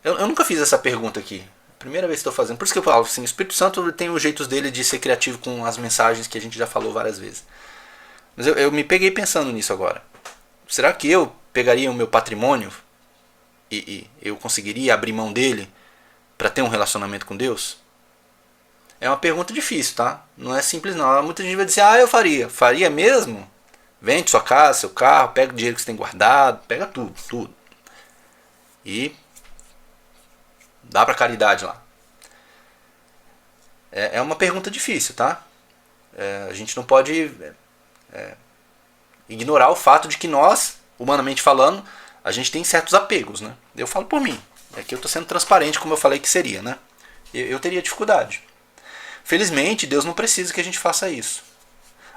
Eu nunca fiz essa pergunta aqui. Primeira vez que estou fazendo. Por isso que eu falo assim, o Espírito Santo tem os jeitos dele de ser criativo com as mensagens que a gente já falou várias vezes. Mas eu me peguei pensando nisso agora. Será que eu pegaria o meu patrimônio e eu conseguiria abrir mão dele para ter um relacionamento com Deus? É uma pergunta difícil, tá? Não é simples não. Muita gente vai dizer, eu faria. Faria mesmo? Vende sua casa, seu carro, pega o dinheiro que você tem guardado, pega tudo. E dá pra caridade lá. É uma pergunta difícil, tá? A gente não pode ignorar o fato de que nós, humanamente falando, a gente tem certos apegos, né? Eu falo por mim. Aqui eu estou sendo transparente, como eu falei que seria, né? Eu teria dificuldade. Felizmente, Deus não precisa que a gente faça isso.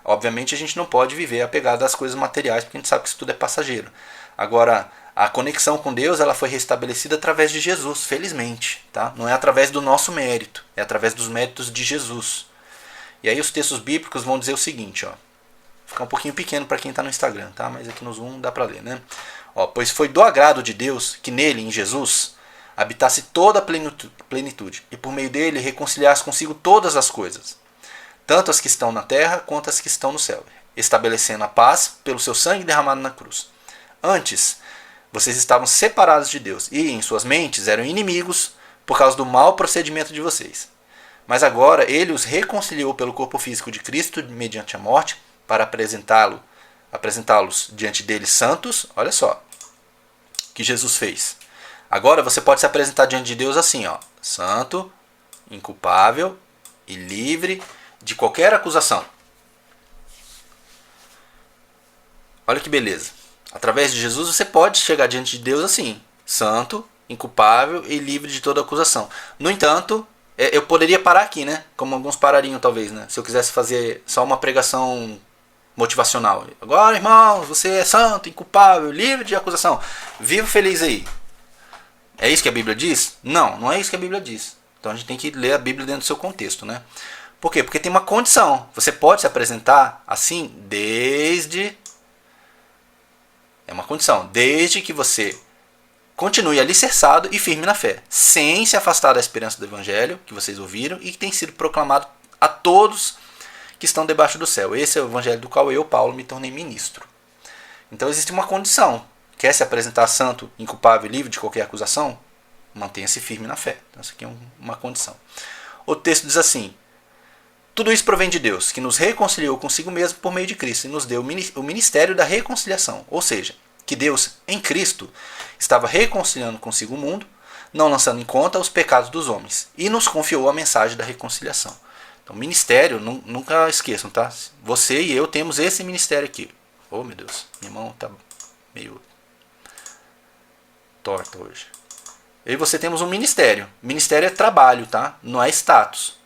Obviamente, a gente não pode viver apegado às coisas materiais, porque a gente sabe que isso tudo é passageiro. Agora, a conexão com Deus ela foi restabelecida através de Jesus, felizmente. Tá? Não é através do nosso mérito, é através dos méritos de Jesus. E aí os textos bíblicos vão dizer o seguinte, ó. Fica um pouquinho pequeno para quem está no Instagram, tá? Mas aqui no Zoom dá para ler, né? Ó, pois foi do agrado de Deus que nele, em Jesus, habitasse toda a plenitude, e por meio dele reconciliasse consigo todas as coisas, tanto as que estão na terra quanto as que estão no céu, estabelecendo a paz pelo seu sangue derramado na cruz. Antes, vocês estavam separados de Deus, e em suas mentes eram inimigos por causa do mau procedimento de vocês. Mas agora ele os reconciliou pelo corpo físico de Cristo mediante a morte, para apresentá-los diante dele santos. Olha só o que Jesus fez. Agora você pode se apresentar diante de Deus assim, ó, santo, inculpável e livre de qualquer acusação. Olha que beleza. Através de Jesus você pode chegar diante de Deus assim, santo, inculpável e livre de toda acusação. No entanto, eu poderia parar aqui, né? Como alguns parariam talvez, né? Se eu quisesse fazer só uma pregação motivacional. Agora, irmãos, você é santo, inculpável, livre de acusação. Viva feliz aí. É isso que a Bíblia diz? Não, não é isso que a Bíblia diz. Então a gente tem que ler a Bíblia dentro do seu contexto, né? Por quê? Porque tem uma condição. Você pode se apresentar assim desde... É uma condição. Desde que você continue alicerçado e firme na fé, sem se afastar da esperança do evangelho que vocês ouviram e que tem sido proclamado a todos que estão debaixo do céu. Esse é o evangelho do qual eu, Paulo, me tornei ministro. Então existe uma condição. Quer se apresentar santo, inculpável e livre de qualquer acusação? Mantenha-se firme na fé. Então, essa aqui é uma condição. O texto diz assim: tudo isso provém de Deus, que nos reconciliou consigo mesmo por meio de Cristo e nos deu o ministério da reconciliação. Ou seja, que Deus, em Cristo, estava reconciliando consigo o mundo, não lançando em conta os pecados dos homens, e nos confiou a mensagem da reconciliação. Então, ministério, nunca esqueçam, tá? Você e eu temos esse ministério aqui. Oh, meu Deus, minha mão está meio torta hoje. Eu e você temos um ministério. Ministério é trabalho, tá? Não é status.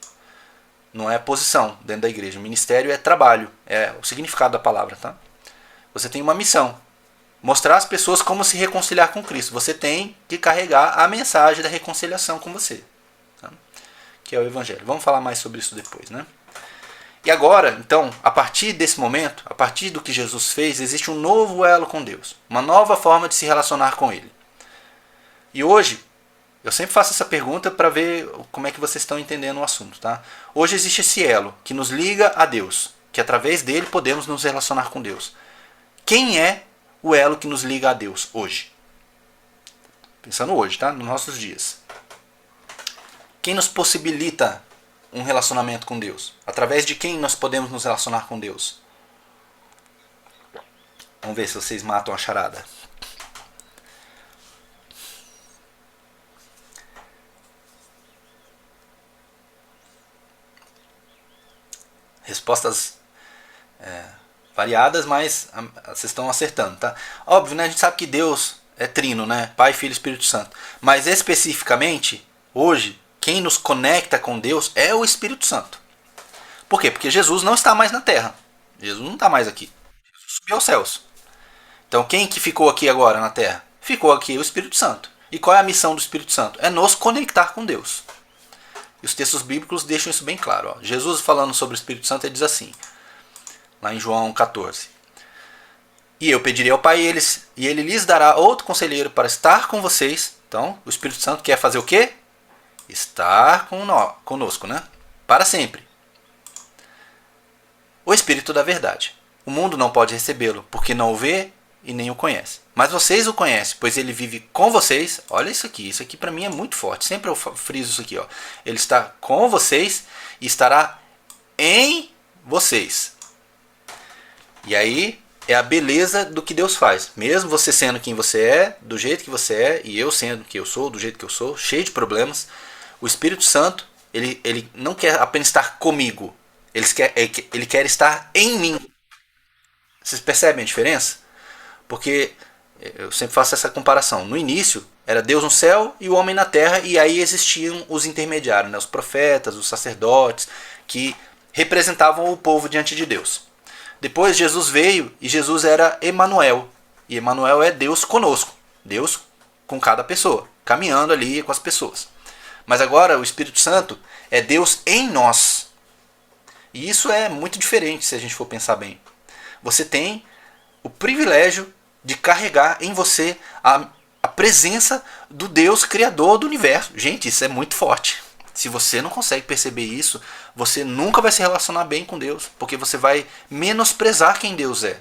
Não é posição dentro da igreja. O ministério é trabalho. É o significado da palavra, tá? Você tem uma missão. Mostrar às pessoas como se reconciliar com Cristo. Você tem que carregar a mensagem da reconciliação com você. Tá? Que é o Evangelho. Vamos falar mais sobre isso depois, né? E agora, então, a partir desse momento, a partir do que Jesus fez, existe um novo elo com Deus. Uma nova forma de se relacionar com Ele. E hoje, eu sempre faço essa pergunta para ver como é que vocês estão entendendo o assunto, tá? Hoje existe esse elo que nos liga a Deus, que através dele podemos nos relacionar com Deus. Quem é o elo que nos liga a Deus hoje? Pensando hoje, tá? Nos nossos dias. Quem nos possibilita um relacionamento com Deus? Através de quem nós podemos nos relacionar com Deus? Vamos ver se vocês matam a charada. Respostas variadas, mas vocês estão acertando, tá? Óbvio, né? A gente sabe que Deus é trino, né? Pai, Filho e Espírito Santo. Mas especificamente, hoje, quem nos conecta com Deus é o Espírito Santo. Por quê? Porque Jesus não está mais na Terra. Jesus não está mais aqui. Jesus subiu aos céus. Então quem que ficou aqui agora na Terra? Ficou aqui o Espírito Santo. E qual é a missão do Espírito Santo? É nos conectar com Deus. E os textos bíblicos deixam isso bem claro. Ó. Jesus falando sobre o Espírito Santo, ele diz assim, lá em João 14. E eu pedirei ao Pai e ele lhes dará outro conselheiro para estar com vocês. Então, o Espírito Santo quer fazer o quê? Estar conosco, né? Para sempre. O Espírito da verdade. O mundo não pode recebê-lo, porque não o vê e nem o conhece. Mas vocês o conhecem, pois ele vive com vocês. Olha isso aqui para mim é muito forte. Sempre eu friso isso aqui. Ó. Ele está com vocês e estará em vocês. E aí é a beleza do que Deus faz. Mesmo você sendo quem você é, do jeito que você é, e eu sendo quem eu sou, do jeito que eu sou, cheio de problemas, o Espírito Santo, ele não quer apenas estar comigo. Ele quer estar em mim. Vocês percebem a diferença? Porque eu sempre faço essa comparação. No início, era Deus no céu e o homem na terra, e aí existiam os intermediários, né? Os profetas, os sacerdotes, que representavam o povo diante de Deus. Depois Jesus veio e Jesus era Emanuel. E Emanuel é Deus conosco. Deus com cada pessoa, caminhando ali com as pessoas. Mas agora o Espírito Santo é Deus em nós. E isso é muito diferente se a gente for pensar bem. Você tem o privilégio de carregar em você a presença do Deus Criador do universo. Gente, isso é muito forte. Se você não consegue perceber isso, você nunca vai se relacionar bem com Deus, porque você vai menosprezar quem Deus é.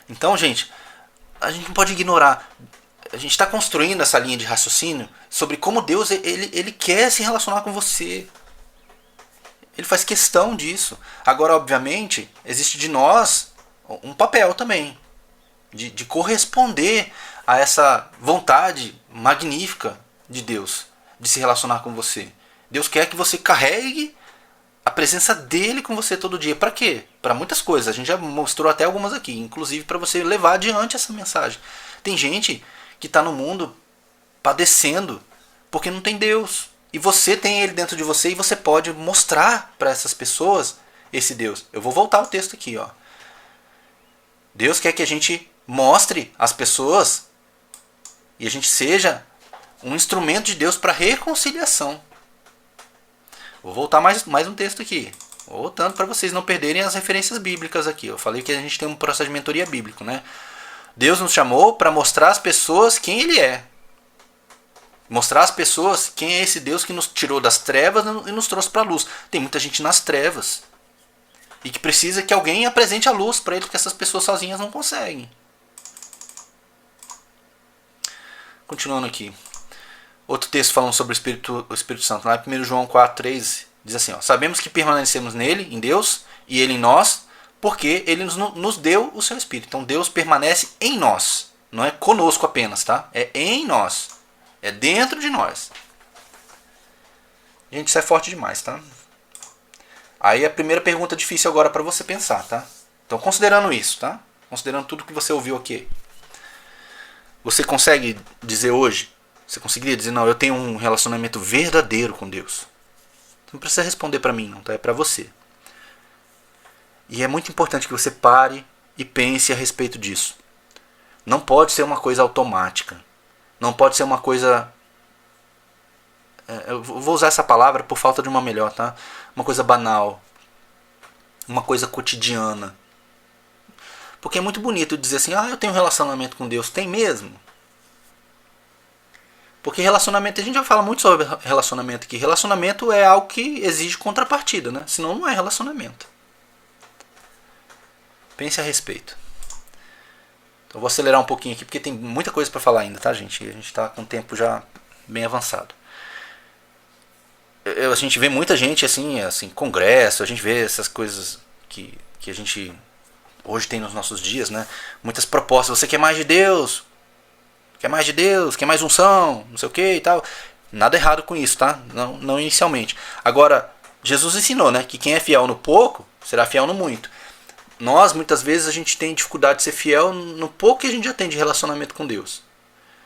Então, gente, a gente não pode ignorar. A gente está construindo essa linha de raciocínio sobre como Deus ele quer se relacionar com você. Ele faz questão disso. Agora, obviamente, existe de nós um papel também de corresponder a essa vontade magnífica de Deus de se relacionar com você. Deus quer que você carregue a presença dele com você todo dia. Para quê? Para muitas coisas. A gente já mostrou até algumas aqui, inclusive para você levar adiante essa mensagem. Tem gente que está no mundo padecendo porque não tem Deus. E você tem ele dentro de você e você pode mostrar para essas pessoas esse Deus. Eu vou voltar ao texto aqui. Ó. Deus quer que a gente mostre às pessoas e a gente seja um instrumento de Deus para reconciliação. Vou voltar mais um texto aqui. Voltando para vocês não perderem as referências bíblicas aqui. Eu falei que a gente tem um processo de mentoria bíblico, né? Deus nos chamou para mostrar às pessoas quem Ele é. Mostrar às pessoas quem é esse Deus que nos tirou das trevas e nos trouxe para a luz. Tem muita gente nas trevas. E que precisa que alguém apresente a luz para ele, porque essas pessoas sozinhas não conseguem. Continuando aqui. Outro texto falando sobre o Espírito Santo. Lá em 1 João 4,3 diz assim, ó, sabemos que permanecemos nele, em Deus, e ele em nós, porque ele nos deu o seu Espírito. Então Deus permanece em nós. Não é conosco apenas, tá? É em nós. É dentro de nós. Gente, isso é forte demais, tá? Aí a primeira pergunta difícil agora para você pensar, tá? Então considerando isso, tá? Considerando tudo que você ouviu aqui. Você consegue dizer hoje, você conseguiria dizer, não, eu tenho um relacionamento verdadeiro com Deus? Não precisa responder para mim, não, tá? É para você. E é muito importante que você pare e pense a respeito disso. Não pode ser uma coisa automática. Não pode ser uma coisa... eu vou usar essa palavra por falta de uma melhor, tá? Uma coisa banal. Uma coisa cotidiana. Porque é muito bonito dizer assim, eu tenho um relacionamento com Deus. Tem mesmo? Porque relacionamento, a gente já fala muito sobre relacionamento aqui. Relacionamento é algo que exige contrapartida, né? Senão não é relacionamento. Pense a respeito. Então vou acelerar um pouquinho aqui, porque tem muita coisa para falar ainda, tá, gente? A gente está com o tempo já bem avançado. A gente vê muita gente assim, congresso, a gente vê essas coisas que a gente hoje tem nos nossos dias, né? Muitas propostas. Você quer mais de Deus? Quer mais de Deus? Quer mais unção? Não sei o que e tal. Nada errado com isso, tá? Não inicialmente. Agora, Jesus ensinou, né? Que quem é fiel no pouco, será fiel no muito. Nós, muitas vezes, a gente tem dificuldade de ser fiel no pouco que a gente já tem de relacionamento com Deus.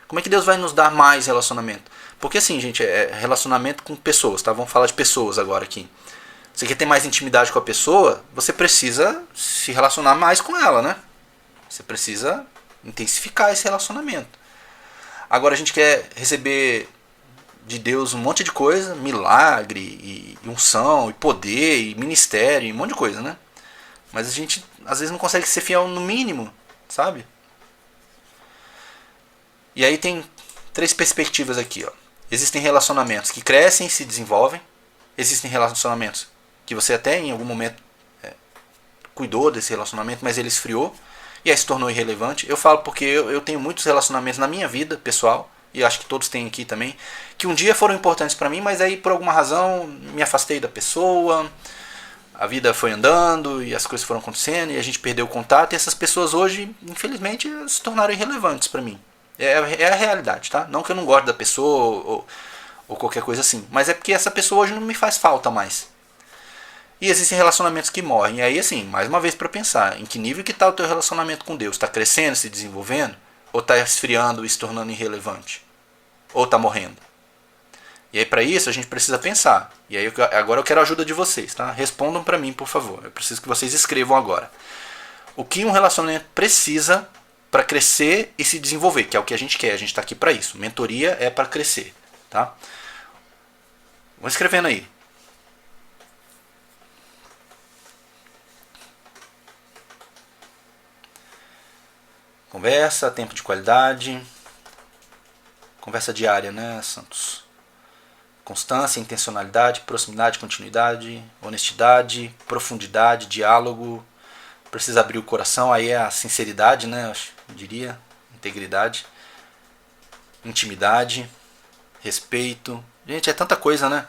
Como é que Deus vai nos dar mais relacionamento? Porque assim, gente, é relacionamento com pessoas, tá? Vamos falar de pessoas agora aqui. Você quer ter mais intimidade com a pessoa, você precisa se relacionar mais com ela, né? Você precisa intensificar esse relacionamento. Agora a gente quer receber de Deus um monte de coisa, milagre, e unção, e poder, e ministério, e um monte de coisa, né? Mas a gente às vezes não consegue ser fiel no mínimo, sabe? E aí tem 3 perspectivas aqui, ó. Existem relacionamentos que crescem e se desenvolvem. Existem relacionamentos que você até em algum momento cuidou desse relacionamento, mas ele esfriou e aí se tornou irrelevante. Eu falo porque eu tenho muitos relacionamentos na minha vida pessoal, e acho que todos têm aqui também, que um dia foram importantes para mim, mas aí por alguma razão me afastei da pessoa, a vida foi andando e as coisas foram acontecendo e a gente perdeu o contato, e essas pessoas hoje, infelizmente, se tornaram irrelevantes para mim. É a realidade, tá? Não que eu não goste da pessoa ou qualquer coisa assim, mas é porque essa pessoa hoje não me faz falta mais. E existem relacionamentos que morrem. E aí, assim, mais uma vez para pensar, em que nível que está o teu relacionamento com Deus? Está crescendo, se desenvolvendo? Ou está esfriando e se tornando irrelevante? Ou está morrendo? E aí, para isso, a gente precisa pensar. E aí, agora eu quero a ajuda de vocês, tá? Respondam para mim, por favor. Eu preciso que vocês escrevam agora. O que um relacionamento precisa para crescer e se desenvolver, que é o que a gente quer. A gente está aqui para isso. Mentoria é para crescer, tá? Vão escrevendo aí. Conversa, tempo de qualidade. Conversa diária, né, Santos? Constância, intencionalidade, proximidade, continuidade, honestidade, profundidade, diálogo. Precisa abrir o coração, aí é a sinceridade, né, eu diria. Integridade. Intimidade. Respeito. Gente, é tanta coisa, né?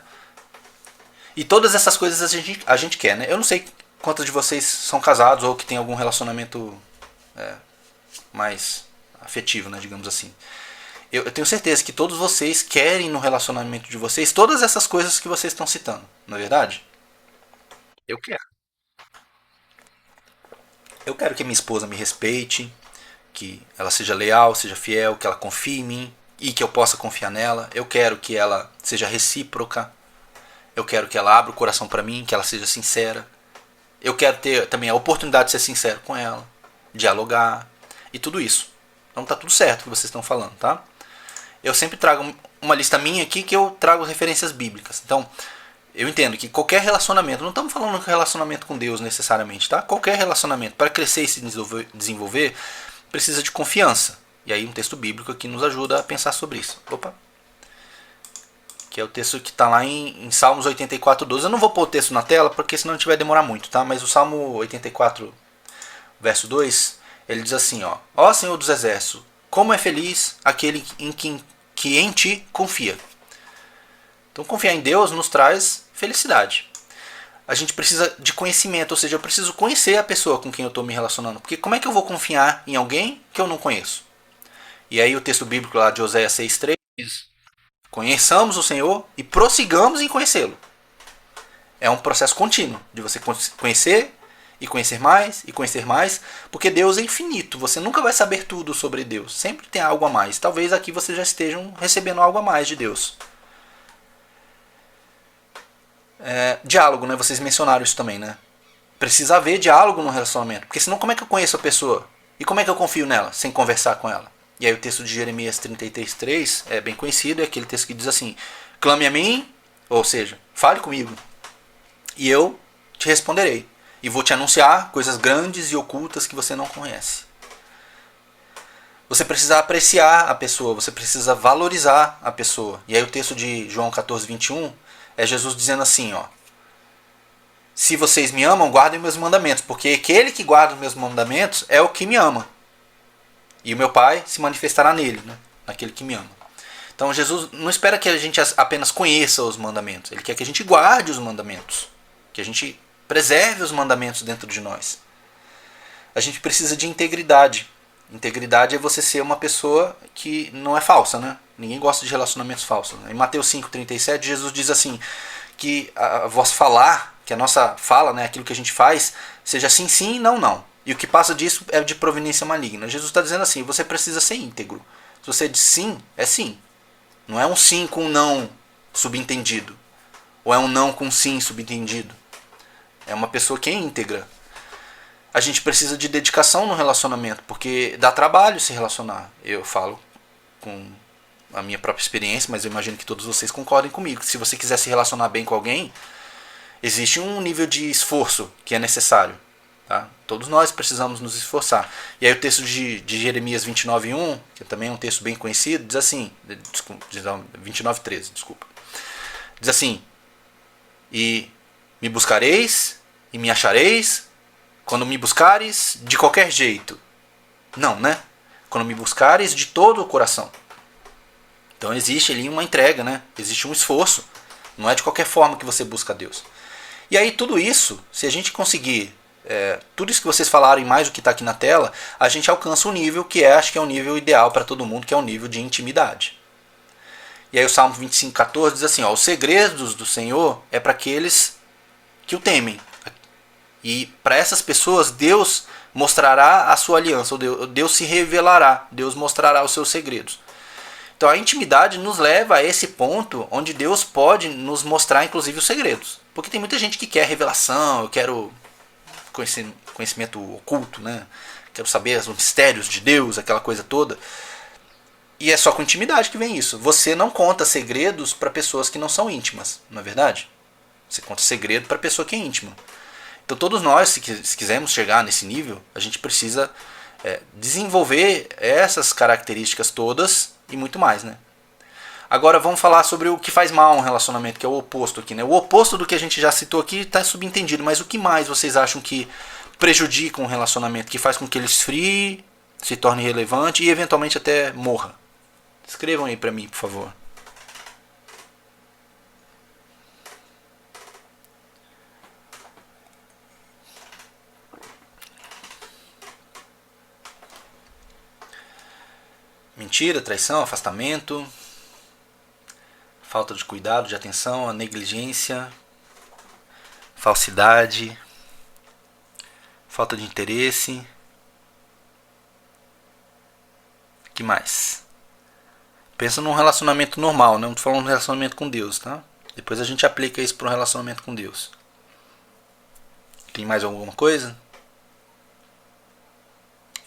E todas essas coisas a gente quer, né? Eu não sei quantos de vocês são casados ou que tem algum relacionamento mais afetivo, né, digamos assim. Eu tenho certeza que todos vocês querem no relacionamento de vocês todas essas coisas que vocês estão citando, não é verdade? Eu quero. Eu quero que minha esposa me respeite, que ela seja leal, seja fiel, que ela confie em mim e que eu possa confiar nela. Eu quero que ela seja recíproca. Eu quero que ela abra o coração para mim, que ela seja sincera. Eu quero ter também a oportunidade de ser sincero com ela, dialogar e tudo isso. Então tá tudo certo o que vocês estão falando, tá? Eu sempre trago uma lista minha aqui que eu trago referências bíblicas. Então, eu entendo que qualquer relacionamento, não estamos falando de relacionamento com Deus necessariamente, tá? Qualquer relacionamento, para crescer e se desenvolver, precisa de confiança. E aí um texto bíblico aqui nos ajuda a pensar sobre isso. Opa! Que é o texto que está lá em Salmos 84:12. Eu não vou pôr o texto na tela, porque senão a gente vai demorar muito, tá? Mas o Salmo 84, verso 2, ele diz assim, ó: Ó Senhor dos Exércitos, como é feliz aquele que em ti confia. Então confiar em Deus nos traz felicidade. A gente precisa de conhecimento, ou seja, eu preciso conhecer a pessoa com quem eu estou me relacionando. Porque como é que eu vou confiar em alguém que eu não conheço? E aí o texto bíblico lá de Oséias 6:3 diz: conheçamos o Senhor e prossigamos em conhecê-lo. É um processo contínuo de você conhecer e conhecer mais, porque Deus é infinito. Você nunca vai saber tudo sobre Deus. Sempre tem algo a mais. Talvez aqui vocês já estejam recebendo algo a mais de Deus. Diálogo, né? Vocês mencionaram isso também, né? Precisa haver diálogo no relacionamento, porque senão como é que eu conheço a pessoa? E como é que eu confio nela sem conversar com ela? E aí o texto de Jeremias 33:3 é bem conhecido, é aquele texto que diz assim: clame a mim, ou seja, fale comigo, e eu te responderei. E vou te anunciar coisas grandes e ocultas que você não conhece. Você precisa apreciar a pessoa, você precisa valorizar a pessoa. E aí o texto de João 14:21 é Jesus dizendo assim, ó: se vocês me amam, guardem meus mandamentos, porque aquele que guarda os meus mandamentos é o que me ama. E o meu Pai se manifestará nele, né? Naquele que me ama. Então Jesus não espera que a gente apenas conheça os mandamentos. Ele quer que a gente guarde os mandamentos. Que a gente preserve os mandamentos dentro de nós. A gente precisa de integridade. Integridade é você ser uma pessoa que não é falsa, né? Ninguém gosta de relacionamentos falsos. Em Mateus 5:37, Jesus diz assim, que a voz falar, que a nossa fala, né, aquilo que a gente faz, seja sim, sim, não, não. E o que passa disso é de proveniência maligna. Jesus está dizendo assim, você precisa ser íntegro. Se você diz sim, é sim. Não é um sim com um não subentendido. Ou é um não com um sim subentendido. É uma pessoa que é íntegra. A gente precisa de dedicação no relacionamento, porque dá trabalho se relacionar. Eu falo com a minha própria experiência, mas eu imagino que todos vocês concordem comigo. Se você quiser se relacionar bem com alguém, existe um nível de esforço que é necessário. Tá? Todos nós precisamos nos esforçar. E aí o texto de Jeremias 29:1, que também é um texto bem conhecido, diz assim, 29:13, desculpa. Diz assim: e me buscareis e me achareis quando me buscares de qualquer jeito. Não, né? Quando me buscares de todo o coração. Então existe ali uma entrega, né? Existe um esforço. Não é de qualquer forma que você busca a Deus. E aí tudo isso, se a gente conseguir, tudo isso que vocês falaram e mais o que está aqui na tela, a gente alcança um nível que acho que é um nível ideal para todo mundo, que é um nível de intimidade. E aí o Salmo 25:14 diz assim, ó, os segredos do Senhor é para aqueles que o temem. E para essas pessoas Deus mostrará a sua aliança, Deus se revelará, Deus mostrará os seus segredos. Então a intimidade nos leva a esse ponto onde Deus pode nos mostrar inclusive os segredos. Porque tem muita gente que quer revelação, eu quero conhecimento oculto, né? Quero saber os mistérios de Deus, aquela coisa toda. E é só com intimidade que vem isso. Você não conta segredos para pessoas que não são íntimas, não é verdade? Você conta segredo para pessoa que é íntima. Então todos nós, se quisermos chegar nesse nível, a gente precisa desenvolver essas características todas e muito mais, né? Agora vamos falar sobre o que faz mal um relacionamento, que é o oposto aqui, né? O oposto do que a gente já citou aqui está subentendido, mas o que mais vocês acham que prejudica um relacionamento, que faz com que ele esfrie, se torne irrelevante e eventualmente até morra? Escrevam aí para mim, por favor. Mentira, traição, afastamento, falta de cuidado, de atenção, a negligência, falsidade, falta de interesse. Que mais? Pensa num relacionamento normal, não estou falando de um relacionamento com Deus, tá? Depois a gente aplica isso para um relacionamento com Deus. Tem mais alguma coisa?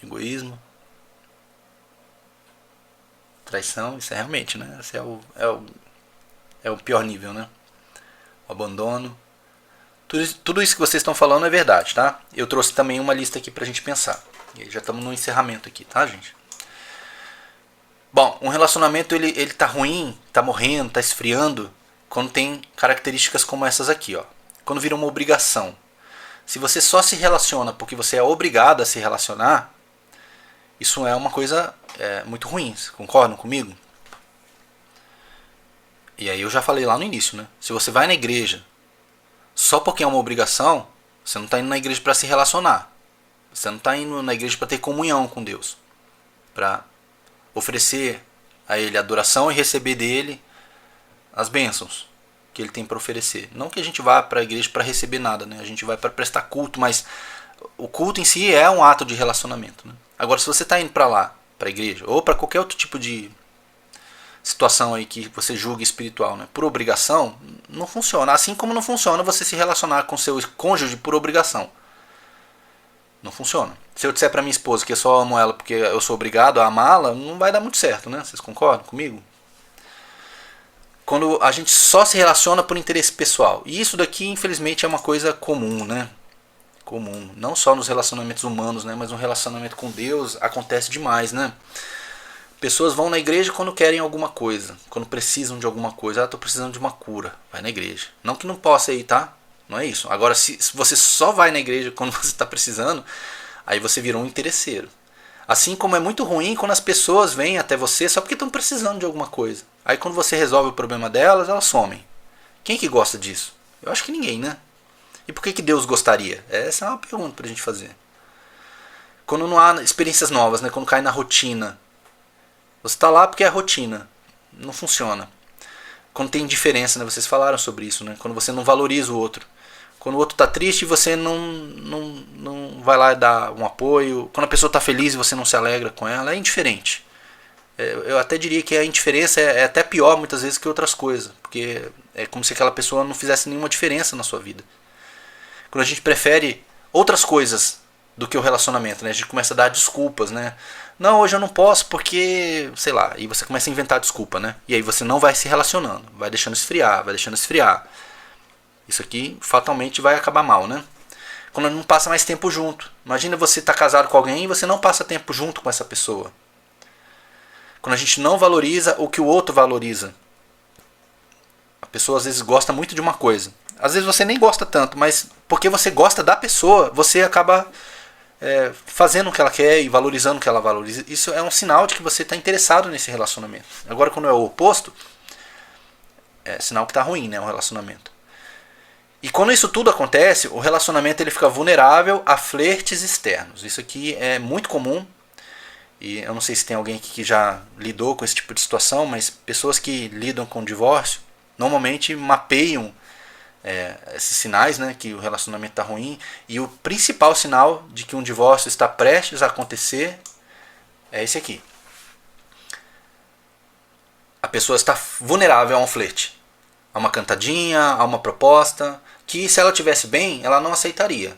Egoísmo, traição, isso é realmente, né? Esse é o pior nível, né? o abandono. Tudo isso que vocês estão falando é verdade, tá? Eu trouxe também uma lista aqui pra gente pensar. E aí já estamos no encerramento aqui, tá, gente? Bom, um relacionamento ele tá ruim, tá morrendo, tá esfriando quando tem características como essas aqui, ó. Quando vira uma obrigação. Se você só se relaciona porque você é obrigado a se relacionar, isso é uma coisa muito ruim. Vocês concordam comigo? E aí eu já falei lá no início, né? Se você vai na igreja só porque é uma obrigação, você não está indo na igreja para se relacionar. Você não está indo na igreja para ter comunhão com Deus. Para oferecer a Ele adoração e receber dele as bênçãos que Ele tem para oferecer. Não que a gente vá para a igreja para receber nada, né? A gente vai para prestar culto, mas o culto em si é um ato de relacionamento, né? Agora, se você está indo para lá, para a igreja, ou para qualquer outro tipo de situação aí que você julga espiritual, né, por obrigação, não funciona. Assim como não funciona você se relacionar com seu cônjuge por obrigação. Não funciona. Se eu disser pra minha esposa que eu só amo ela porque eu sou obrigado a amá-la, não vai dar muito certo, né? Vocês concordam comigo? Quando a gente só se relaciona por interesse pessoal. E isso daqui, infelizmente, é uma coisa comum, né? Comum. Não só nos relacionamentos humanos, né? Mas no relacionamento com Deus acontece demais, né? Pessoas vão na igreja quando querem alguma coisa, quando precisam de alguma coisa. Ah, estou precisando de uma cura. Vai na igreja. Não que não possa ir, tá? Não é isso. Agora, se você só vai na igreja quando você está precisando, aí você virou um interesseiro. Assim como é muito ruim quando as pessoas vêm até você só porque estão precisando de alguma coisa. Aí quando você resolve o problema delas, elas somem. Quem que gosta disso? Eu acho que ninguém, né? E por que Deus gostaria? Essa é uma pergunta para a gente fazer. Quando não há experiências novas, né? Quando cai na rotina. Você está lá porque é a rotina. Não funciona. Quando tem indiferença, né? Vocês falaram sobre isso, né? Quando você não valoriza o outro. Quando o outro está triste, você não vai lá dar um apoio. Quando a pessoa está feliz e você não se alegra com ela, é indiferente. Eu até diria que a indiferença é até pior muitas vezes que outras coisas. Porque é como se aquela pessoa não fizesse nenhuma diferença na sua vida. Quando a gente prefere outras coisas do que o relacionamento, né? A gente começa a dar desculpas, né? Não, hoje eu não posso porque, sei lá, e você começa a inventar desculpa, né? E aí você não vai se relacionando, vai deixando esfriar, vai deixando esfriar. Isso aqui fatalmente vai acabar mal, né? Quando não passa mais tempo junto. Imagina você estar casado com alguém e você não passa tempo junto com essa pessoa. Quando a gente não valoriza o que o outro valoriza. A pessoa às vezes gosta muito de uma coisa. Às vezes você nem gosta tanto, mas porque você gosta da pessoa, você acaba fazendo o que ela quer e valorizando o que ela valoriza. Isso é um sinal de que você está interessado nesse relacionamento. Agora, quando é o oposto, é sinal que está ruim, né, o relacionamento. E quando isso tudo acontece, o relacionamento ele fica vulnerável a flertes externos. Isso aqui é muito comum. E eu não sei se tem alguém aqui que já lidou com esse tipo de situação, mas pessoas que lidam com divórcio normalmente mapeiam esses sinais, né, que o relacionamento está ruim. E o principal sinal de que um divórcio está prestes a acontecer é esse aqui. A pessoa está vulnerável a um flerte, a uma cantadinha, a uma proposta, que se ela tivesse bem, ela não aceitaria.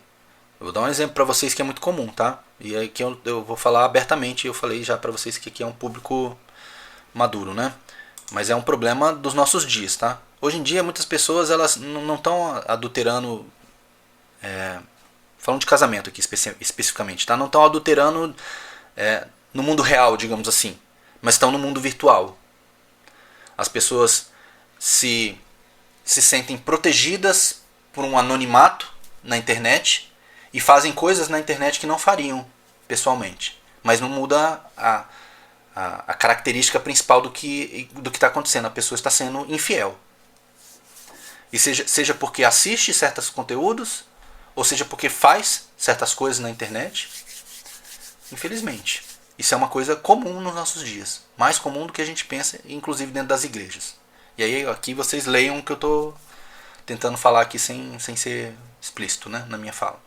Eu vou dar um exemplo para vocês que é muito comum, tá? E aqui eu vou falar abertamente, eu falei já para vocês que aqui é um público maduro, né? Mas é um problema dos nossos dias, tá? Hoje em dia muitas pessoas elas não estão adulterando, falando de casamento aqui especificamente, tá? Não estão adulterando no mundo real, digamos assim, mas estão no mundo virtual. As pessoas se sentem protegidas por um anonimato na internet e fazem coisas na internet que não fariam pessoalmente, mas não muda a característica principal do que está acontecendo. A pessoa está sendo infiel. E seja porque assiste certos conteúdos, ou seja porque faz certas coisas na internet, infelizmente. Isso é uma coisa comum nos nossos dias. Mais comum do que a gente pensa, inclusive dentro das igrejas. E aí aqui vocês leiam o que eu estou tentando falar aqui sem ser explícito, né, na minha fala.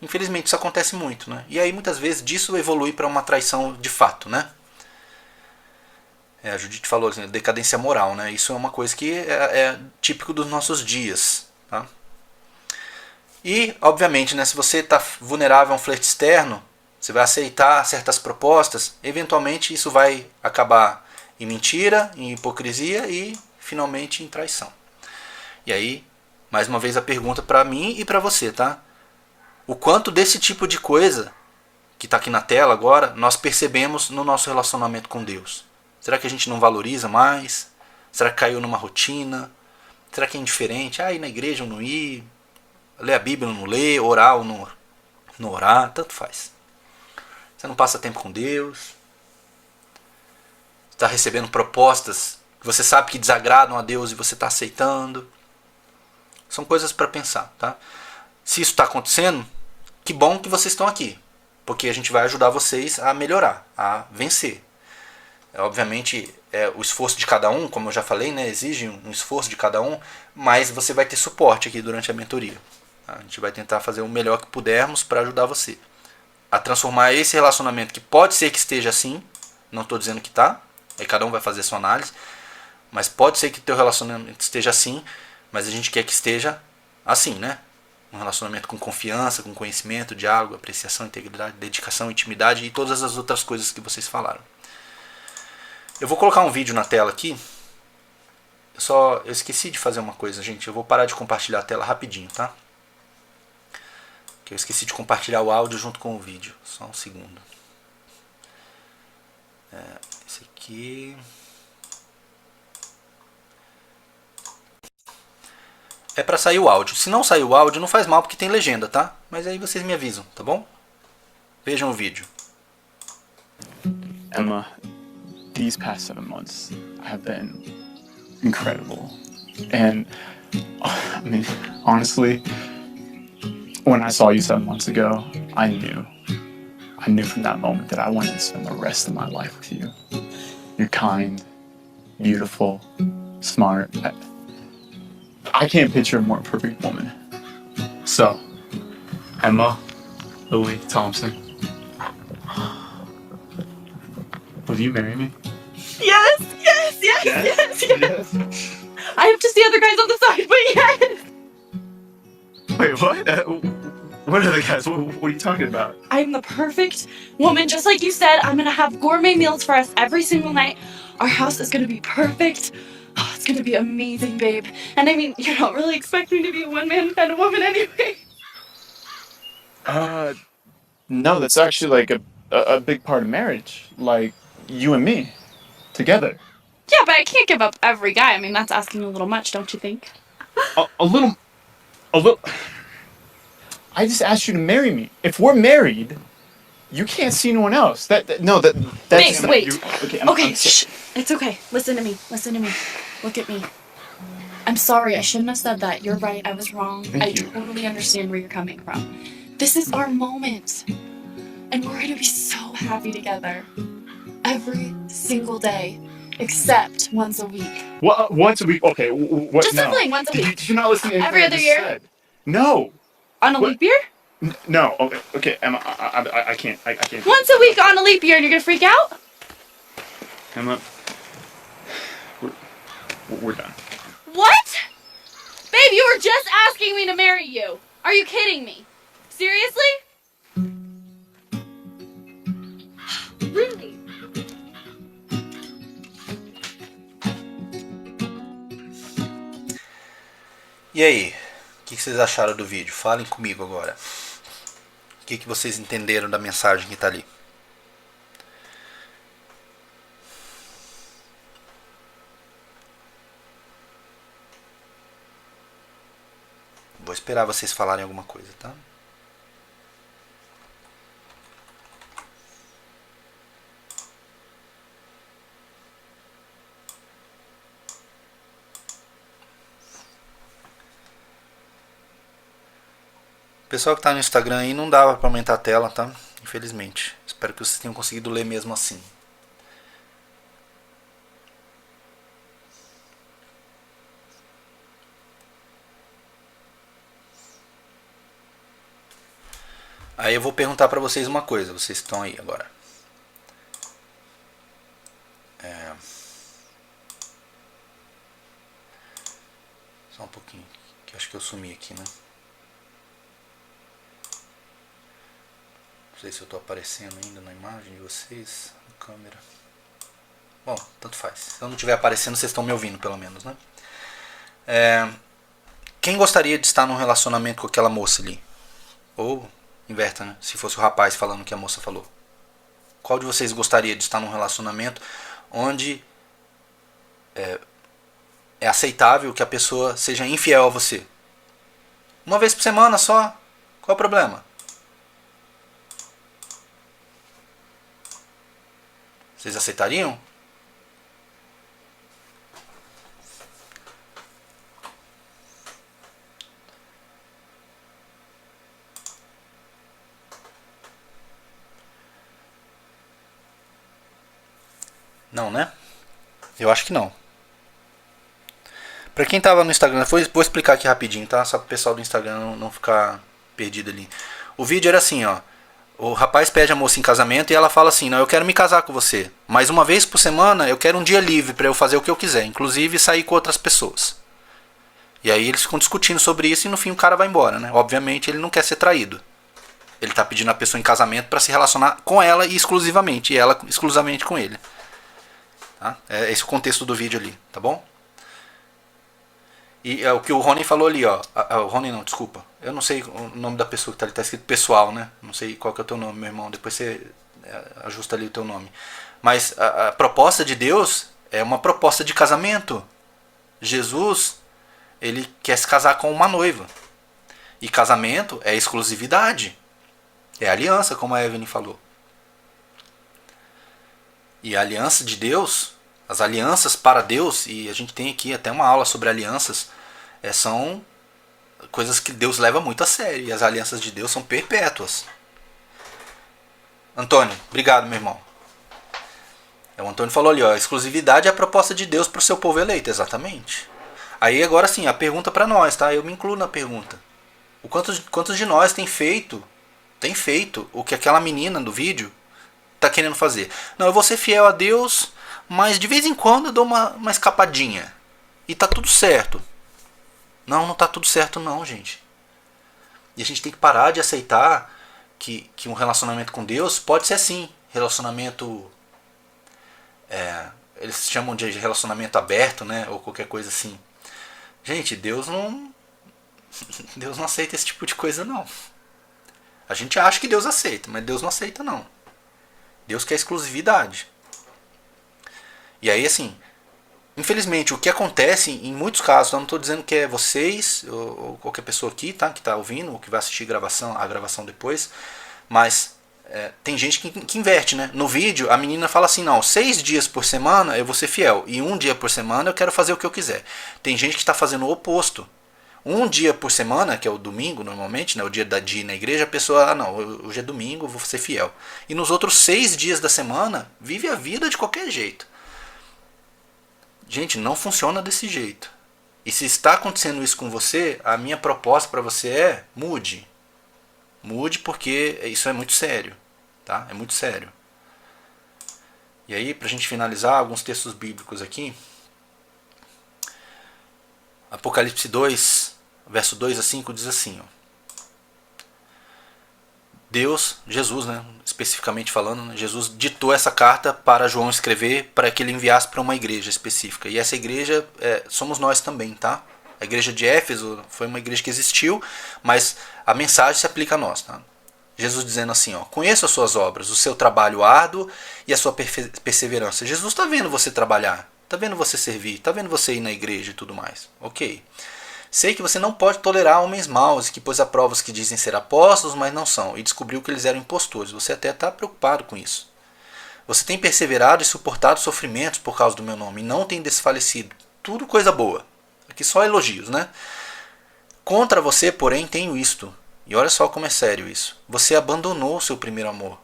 Infelizmente isso acontece muito, né? E aí muitas vezes disso evolui para uma traição de fato, né? A Judite falou assim, decadência moral, né? Isso é uma coisa que é típico dos nossos dias, tá? E, obviamente, né, se você está vulnerável a um flerte externo, você vai aceitar certas propostas, eventualmente isso vai acabar em mentira, em hipocrisia e, finalmente, em traição. E aí Mais uma vez a pergunta para mim e para você, tá? O quanto desse tipo de coisa que está aqui na tela agora nós percebemos no nosso relacionamento com Deus? Será que a gente não valoriza mais? Será que caiu numa rotina? Será que é indiferente? Ir na igreja ou não ir? Ler a Bíblia ou não ler? Orar ou não orar? Tanto faz. Você não passa tempo com Deus? Está recebendo propostas que você sabe que desagradam a Deus e você está aceitando? São coisas para pensar, tá? Se isso está acontecendo, que bom que vocês estão aqui, porque a gente vai ajudar vocês a melhorar, a vencer. Obviamente, o esforço de cada um, como eu já falei, né, exige um esforço de cada um, mas você vai ter suporte aqui durante a mentoria. Tá? A gente vai tentar fazer o melhor que pudermos para ajudar você a transformar esse relacionamento, que pode ser que esteja assim, não estou dizendo que está, aí cada um vai fazer a sua análise, mas pode ser que o teu relacionamento esteja assim, mas a gente quer que esteja assim, né? Um relacionamento com confiança, com conhecimento, diálogo, apreciação, integridade, dedicação, intimidade e todas as outras coisas que vocês falaram. Eu vou colocar um vídeo na tela aqui. Eu esqueci de fazer uma coisa, gente. Eu vou parar de compartilhar a tela rapidinho, tá? Que eu esqueci de compartilhar o áudio junto com o vídeo. Só um segundo. Esse aqui. É pra sair o áudio. Se não sair o áudio, não faz mal porque tem legenda, tá? Mas aí vocês me avisam, tá bom? Vejam o vídeo. Emma, these past 7 months have been incredible. And, I mean, honestly, when I saw you 7 months ago, I knew from that moment that I wanted to spend the rest of my life with you. You're kind, beautiful, smart. I can't picture a more perfect woman. So, Emma Louie Thompson, will you marry me? Yes. I have to see other guys on the side, but yes. Wait, what? What are the guys? What are you talking about? I'm the perfect woman, just like you said. I'm gonna have gourmet meals for us every single night. Our house is gonna be perfect. Oh, it's gonna be amazing, babe. And I mean, you're not really expecting me to be a one-man kind of woman anyway. No, that's actually like a big part of marriage. Like, you and me, together. Yeah, but I can't give up every guy. I mean, that's asking a little much, don't you think? A little. I just asked you to marry me. If we're married, you can't see anyone else. That's Wait, wait. Okay, Okay, shh. It's okay. Listen to me. Look at me. I'm sorry. I shouldn't have said that. You're right. I was wrong. Thank you. Totally understand where you're coming from. This is our moment. And we're going to be so happy together. Every single day. Except once a week. What? Once a week? Okay. What Just now? something once a week. Did you not listen to anything Every I other just year? said? No. On a What? leap year? No. Okay. Emma, I can't. I can't. Once a week on a leap year and you're going to freak out? Emma, we're done. What? Babe, you were just asking me to marry you. Are you kidding me? Seriously? Really? E aí? O que vocês acharam do vídeo? Falem comigo agora. O que vocês entenderam da mensagem que está ali? Vou esperar vocês falarem alguma coisa, tá? Pessoal que está no Instagram aí, não dava para aumentar a tela, tá? Infelizmente. Espero que vocês tenham conseguido ler mesmo assim. Aí eu vou perguntar para vocês uma coisa, vocês que estão aí agora. Só um pouquinho, que acho que eu sumi aqui, né? Não sei se eu estou aparecendo ainda na imagem de vocês, na câmera. Bom, tanto faz. Se eu não estiver aparecendo, vocês estão me ouvindo pelo menos, né? Quem gostaria de estar num relacionamento com aquela moça ali? Ou, inverta, né? Se fosse o rapaz falando o que a moça falou. Qual de vocês gostaria de estar num relacionamento onde é aceitável que a pessoa seja infiel a você? Uma vez por semana só? Qual o problema? Vocês aceitariam? Não, né? Eu acho que não. Pra quem tava no Instagram, vou explicar aqui rapidinho, tá? Só pro pessoal do Instagram não ficar perdido ali. O vídeo era assim, ó. O rapaz pede a moça em casamento e ela fala assim: não, eu quero me casar com você, mas uma vez por semana eu quero um dia livre pra eu fazer o que eu quiser, inclusive sair com outras pessoas. E aí eles ficam discutindo sobre isso e no fim o cara vai embora, né? Obviamente ele não quer ser traído. Ele tá pedindo a pessoa em casamento pra se relacionar com ela e exclusivamente, e ela exclusivamente com ele. Tá? É esse o contexto do vídeo ali, tá bom? E é o que o Rony falou ali, ó. O Rony não, desculpa. Eu não sei o nome da pessoa que tá ali, tá escrito pessoal, né? Não sei qual que é o teu nome, meu irmão. Depois você ajusta ali o teu nome. Mas a proposta de Deus é uma proposta de casamento. Jesus, ele quer se casar com uma noiva. E casamento é exclusividade. É aliança, como a Evelyn falou. E a aliança de Deus, as alianças para Deus, e a gente tem aqui até uma aula sobre alianças, são coisas que Deus leva muito a sério. E as alianças de Deus são perpétuas. Antônio, obrigado, meu irmão. O Antônio falou ali, ó, exclusividade é a proposta de Deus para o seu povo eleito, exatamente. Aí agora sim, a pergunta para nós, tá? Eu me incluo na pergunta. Quantos de nós tem feito o que aquela menina do vídeo tá querendo fazer? Não, eu vou ser fiel a Deus, mas de vez em quando eu dou uma escapadinha. E tá tudo certo. Não tá tudo certo não, gente. E a gente tem que parar de aceitar que um relacionamento com Deus pode ser assim. Relacionamento... eles chamam de relacionamento aberto, né? Ou qualquer coisa assim. Gente, Deus não aceita esse tipo de coisa não. A gente acha que Deus aceita, mas Deus não aceita não. Deus quer exclusividade. E aí assim, infelizmente o que acontece em muitos casos, eu não estou dizendo que é vocês ou qualquer pessoa aqui, tá, que está ouvindo ou que vai assistir a gravação depois, mas tem gente que inverte, né? No vídeo a menina fala assim, não, 6 dias por semana eu vou ser fiel e 1 dia por semana eu quero fazer o que eu quiser. Tem gente que está fazendo o oposto. 1 dia por semana, que é o domingo normalmente, né, o dia de ir na igreja, a pessoa, não, hoje é domingo, eu vou ser fiel. E nos outros 6 dias da semana, vive a vida de qualquer jeito. Gente, não funciona desse jeito. E se está acontecendo isso com você, a minha proposta para você é, mude. Mude porque isso é muito sério. Tá? É muito sério. E aí, para a gente finalizar, alguns textos bíblicos aqui. Apocalipse 2, verso 2 a 5 diz assim, ó. Deus, Jesus, né, especificamente falando, né, Jesus ditou essa carta para João escrever para que ele enviasse para uma igreja específica. E essa igreja somos nós também, tá? A igreja de Éfeso foi uma igreja que existiu, mas a mensagem se aplica a nós, tá? Jesus dizendo assim, ó, conheço as suas obras, o seu trabalho árduo e a sua perseverança. Jesus está vendo você trabalhar, está vendo você servir, está vendo você ir na igreja e tudo mais. Ok. Sei que você não pode tolerar homens maus, que pôs a prova os que dizem ser apóstolos, mas não são, e descobriu que eles eram impostores. Você até está preocupado com isso. Você tem perseverado e suportado sofrimentos por causa do meu nome, e não tem desfalecido. Tudo coisa boa. Aqui só elogios, né? Contra você, porém, tenho isto. E olha só como é sério isso. Você abandonou o seu primeiro amor.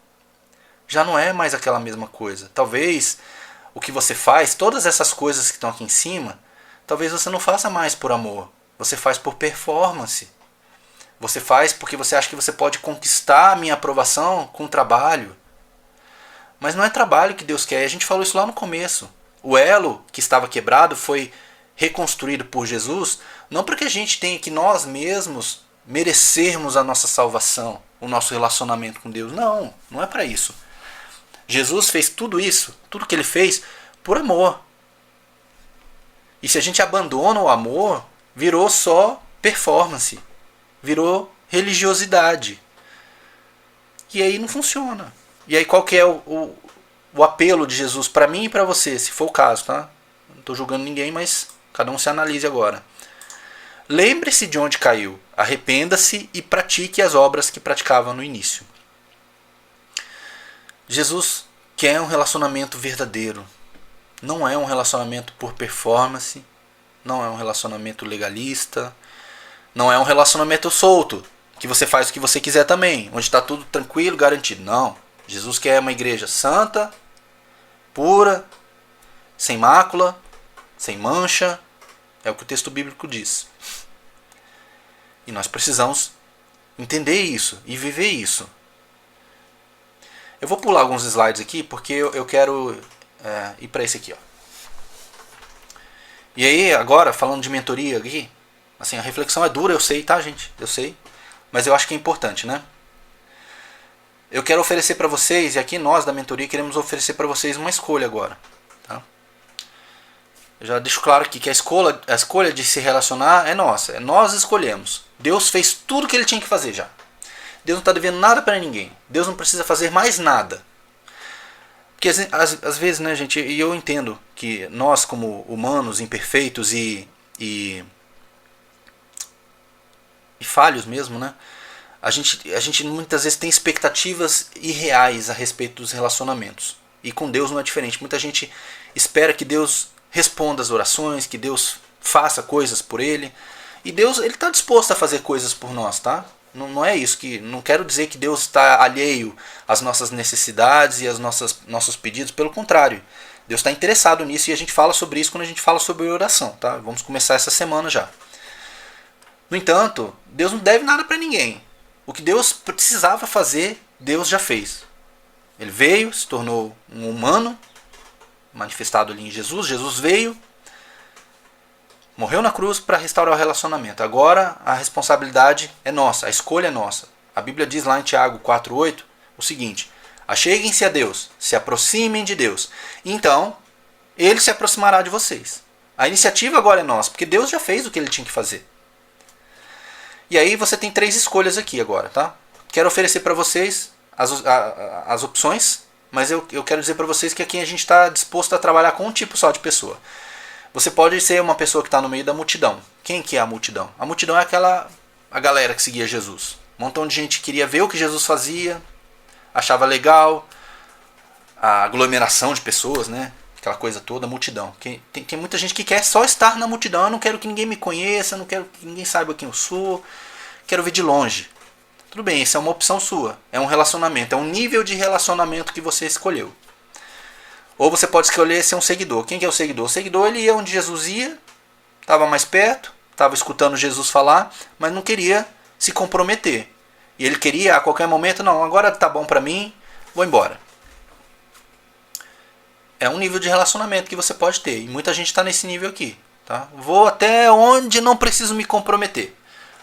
Já não é mais aquela mesma coisa. Talvez o que você faz, todas essas coisas que estão aqui em cima, talvez você não faça mais por amor. Você faz por performance. Você faz porque você acha que você pode conquistar a minha aprovação com trabalho. Mas não é trabalho que Deus quer. A gente falou isso lá no começo. O elo que estava quebrado foi reconstruído por Jesus, não para que a gente tenha que nós mesmos merecermos a nossa salvação, o nosso relacionamento com Deus. Não, não é para isso. Jesus fez tudo isso, tudo que ele fez, por amor. E se a gente abandona o amor, virou só performance, virou religiosidade. E aí não funciona. E aí qual que é o apelo de Jesus para mim e para você, se for o caso, tá? Não estou julgando ninguém, mas cada um se analise agora. Lembre-se de onde caiu, arrependa-se e pratique as obras que praticava no início. Jesus quer um relacionamento verdadeiro. Não é um relacionamento por performance, não é um relacionamento legalista, não é um relacionamento solto, que você faz o que você quiser também, onde está tudo tranquilo, garantido. Não. Jesus quer uma igreja santa, pura, sem mácula, sem mancha. É o que o texto bíblico diz. E nós precisamos entender isso e viver isso. Eu vou pular alguns slides aqui porque eu quero ir para esse aqui. Ó. E aí, agora, falando de mentoria aqui, assim, a reflexão é dura, eu sei, tá, gente? Eu sei. Mas eu acho que é importante, né? Eu quero oferecer para vocês, e aqui nós da mentoria queremos oferecer para vocês uma escolha agora. Tá? Eu já deixo claro aqui que a escolha de se relacionar é nossa. Nós escolhemos. Deus fez tudo o que ele tinha que fazer já. Deus não está devendo nada para ninguém. Deus não precisa fazer mais nada. Porque às vezes, né, gente, e eu entendo que nós como humanos imperfeitos e falhos mesmo, né? A gente muitas vezes tem expectativas irreais a respeito dos relacionamentos. E com Deus não é diferente. Muita gente espera que Deus responda as orações, que Deus faça coisas por ele. E Deus, ele está disposto a fazer coisas por nós, tá? Não é isso, não quero dizer que Deus está alheio às nossas necessidades e aos nossos pedidos. Pelo contrário, Deus está interessado nisso e a gente fala sobre isso quando a gente fala sobre oração, tá? Vamos começar essa semana já. No entanto, Deus não deve nada para ninguém. O que Deus precisava fazer, Deus já fez. Ele veio, se tornou um humano, manifestado ali em Jesus. Jesus veio, morreu na cruz para restaurar o relacionamento. Agora a responsabilidade é nossa, a escolha é nossa. A Bíblia diz lá em Tiago 4,8 o seguinte: acheguem-se a Deus, se aproximem de Deus. Então, Ele se aproximará de vocês. A iniciativa agora é nossa, porque Deus já fez o que Ele tinha que fazer. E aí você tem 3 escolhas aqui agora, tá? Quero oferecer para vocês as opções, mas eu quero dizer para vocês que aqui a gente está disposto a trabalhar com um tipo só de pessoa. Você pode ser uma pessoa que está no meio da multidão. Quem que é a multidão? A multidão é a galera que seguia Jesus. Um montão de gente queria ver o que Jesus fazia, achava legal, a aglomeração de pessoas, né? Aquela coisa toda, a multidão. Tem muita gente que quer só estar na multidão. Eu não quero que ninguém me conheça, não quero que ninguém saiba quem eu sou, quero ver de longe. Tudo bem, essa é uma opção sua. É um relacionamento, é um nível de relacionamento que você escolheu. Ou você pode escolher ser um seguidor. Quem que é o seguidor? O seguidor, ele ia onde Jesus ia, estava mais perto, estava escutando Jesus falar, mas não queria se comprometer. E ele queria a qualquer momento, não, agora tá bom para mim, vou embora. É um nível de relacionamento que você pode ter. E muita gente está nesse nível aqui. Tá? Vou até onde não preciso me comprometer.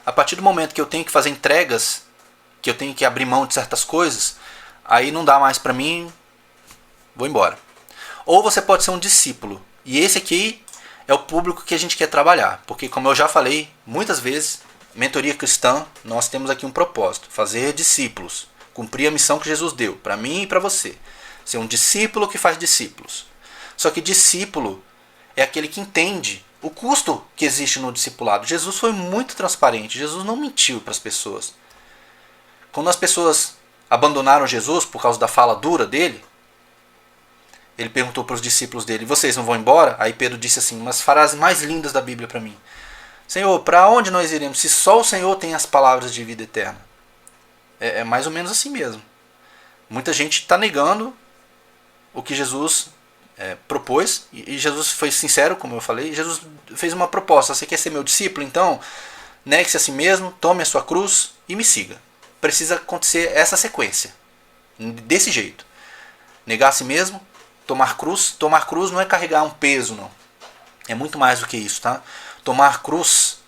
A partir do momento que eu tenho que fazer entregas, que eu tenho que abrir mão de certas coisas, aí não dá mais para mim, vou embora. Ou você pode ser um discípulo. E esse aqui é o público que a gente quer trabalhar. Porque, como eu já falei muitas vezes, mentoria cristã, nós temos aqui um propósito. Fazer discípulos. Cumprir a missão que Jesus deu. Para mim e para você. Ser um discípulo que faz discípulos. Só que discípulo é aquele que entende o custo que existe no discipulado. Jesus foi muito transparente. Jesus não mentiu para as pessoas. Quando as pessoas abandonaram Jesus por causa da fala dura dele, ele perguntou para os discípulos dele: vocês não vão embora? Aí Pedro disse assim, umas frases mais lindas da Bíblia para mim: Senhor, para onde nós iremos se só o Senhor tem as palavras de vida eterna? É mais ou menos assim mesmo. Muita gente está negando o que Jesus propôs, e Jesus foi sincero, como eu falei. Jesus fez uma proposta: você quer ser meu discípulo? Então negue-se a si mesmo, tome a sua cruz e me siga. Precisa acontecer essa sequência, desse jeito: negar a si mesmo, tomar cruz. Tomar cruz não é carregar um peso, não. É muito mais do que isso, tá? Tomar cruz,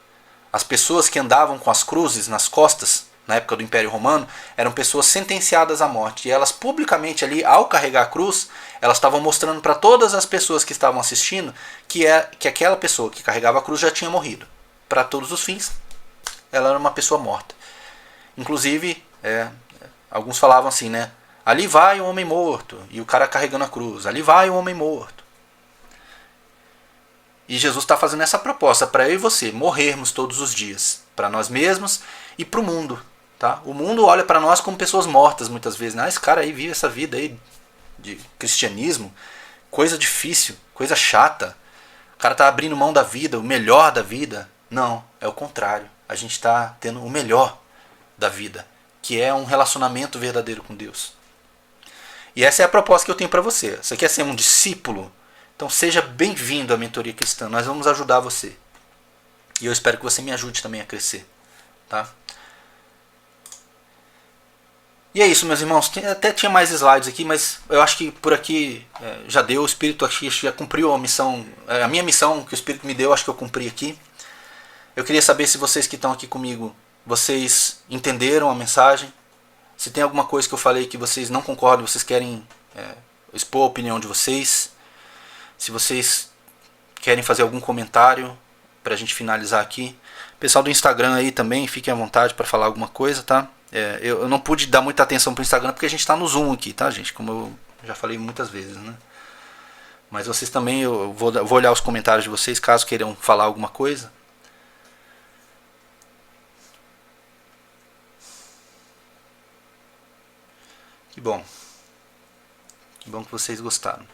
as pessoas que andavam com as cruzes nas costas na época do Império Romano, eram pessoas sentenciadas à morte. E elas publicamente ali, ao carregar a cruz, elas estavam mostrando para todas as pessoas que estavam assistindo que aquela pessoa que carregava a cruz já tinha morrido. Para todos os fins, ela era uma pessoa morta. Inclusive, alguns falavam assim, né? Ali vai um homem morto, e o cara carregando a cruz. Ali vai um homem morto. E Jesus está fazendo essa proposta para eu e você morrermos todos os dias, para nós mesmos e para o mundo. Tá? O mundo olha para nós como pessoas mortas muitas vezes. Esse cara aí vive essa vida aí de cristianismo, coisa difícil, coisa chata. O cara está abrindo mão da vida, o melhor da vida. Não, é o contrário. A gente está tendo o melhor da vida, que é um relacionamento verdadeiro com Deus. E essa é a proposta que eu tenho para você. Você quer ser um discípulo? Então seja bem-vindo à Mentoria Cristã. Nós vamos ajudar você. E eu espero que você me ajude também a crescer. Tá? E é isso, meus irmãos. Até tinha mais slides aqui, mas eu acho que por aqui já deu. O Espírito acho que já cumpriu a missão. A minha missão que o Espírito me deu, acho que eu cumpri aqui. Eu queria saber se vocês que estão aqui comigo, vocês entenderam a mensagem. Se tem alguma coisa que eu falei que vocês não concordam, vocês querem expor a opinião de vocês. Se vocês querem fazer algum comentário para a gente finalizar aqui. Pessoal do Instagram aí também, fiquem à vontade para falar alguma coisa, tá? Eu não pude dar muita atenção pro Instagram porque a gente está no Zoom aqui, tá, gente? Como eu já falei muitas vezes, né? Mas vocês também, eu vou olhar os comentários de vocês, caso queiram falar alguma coisa. Que bom. Que bom que vocês gostaram.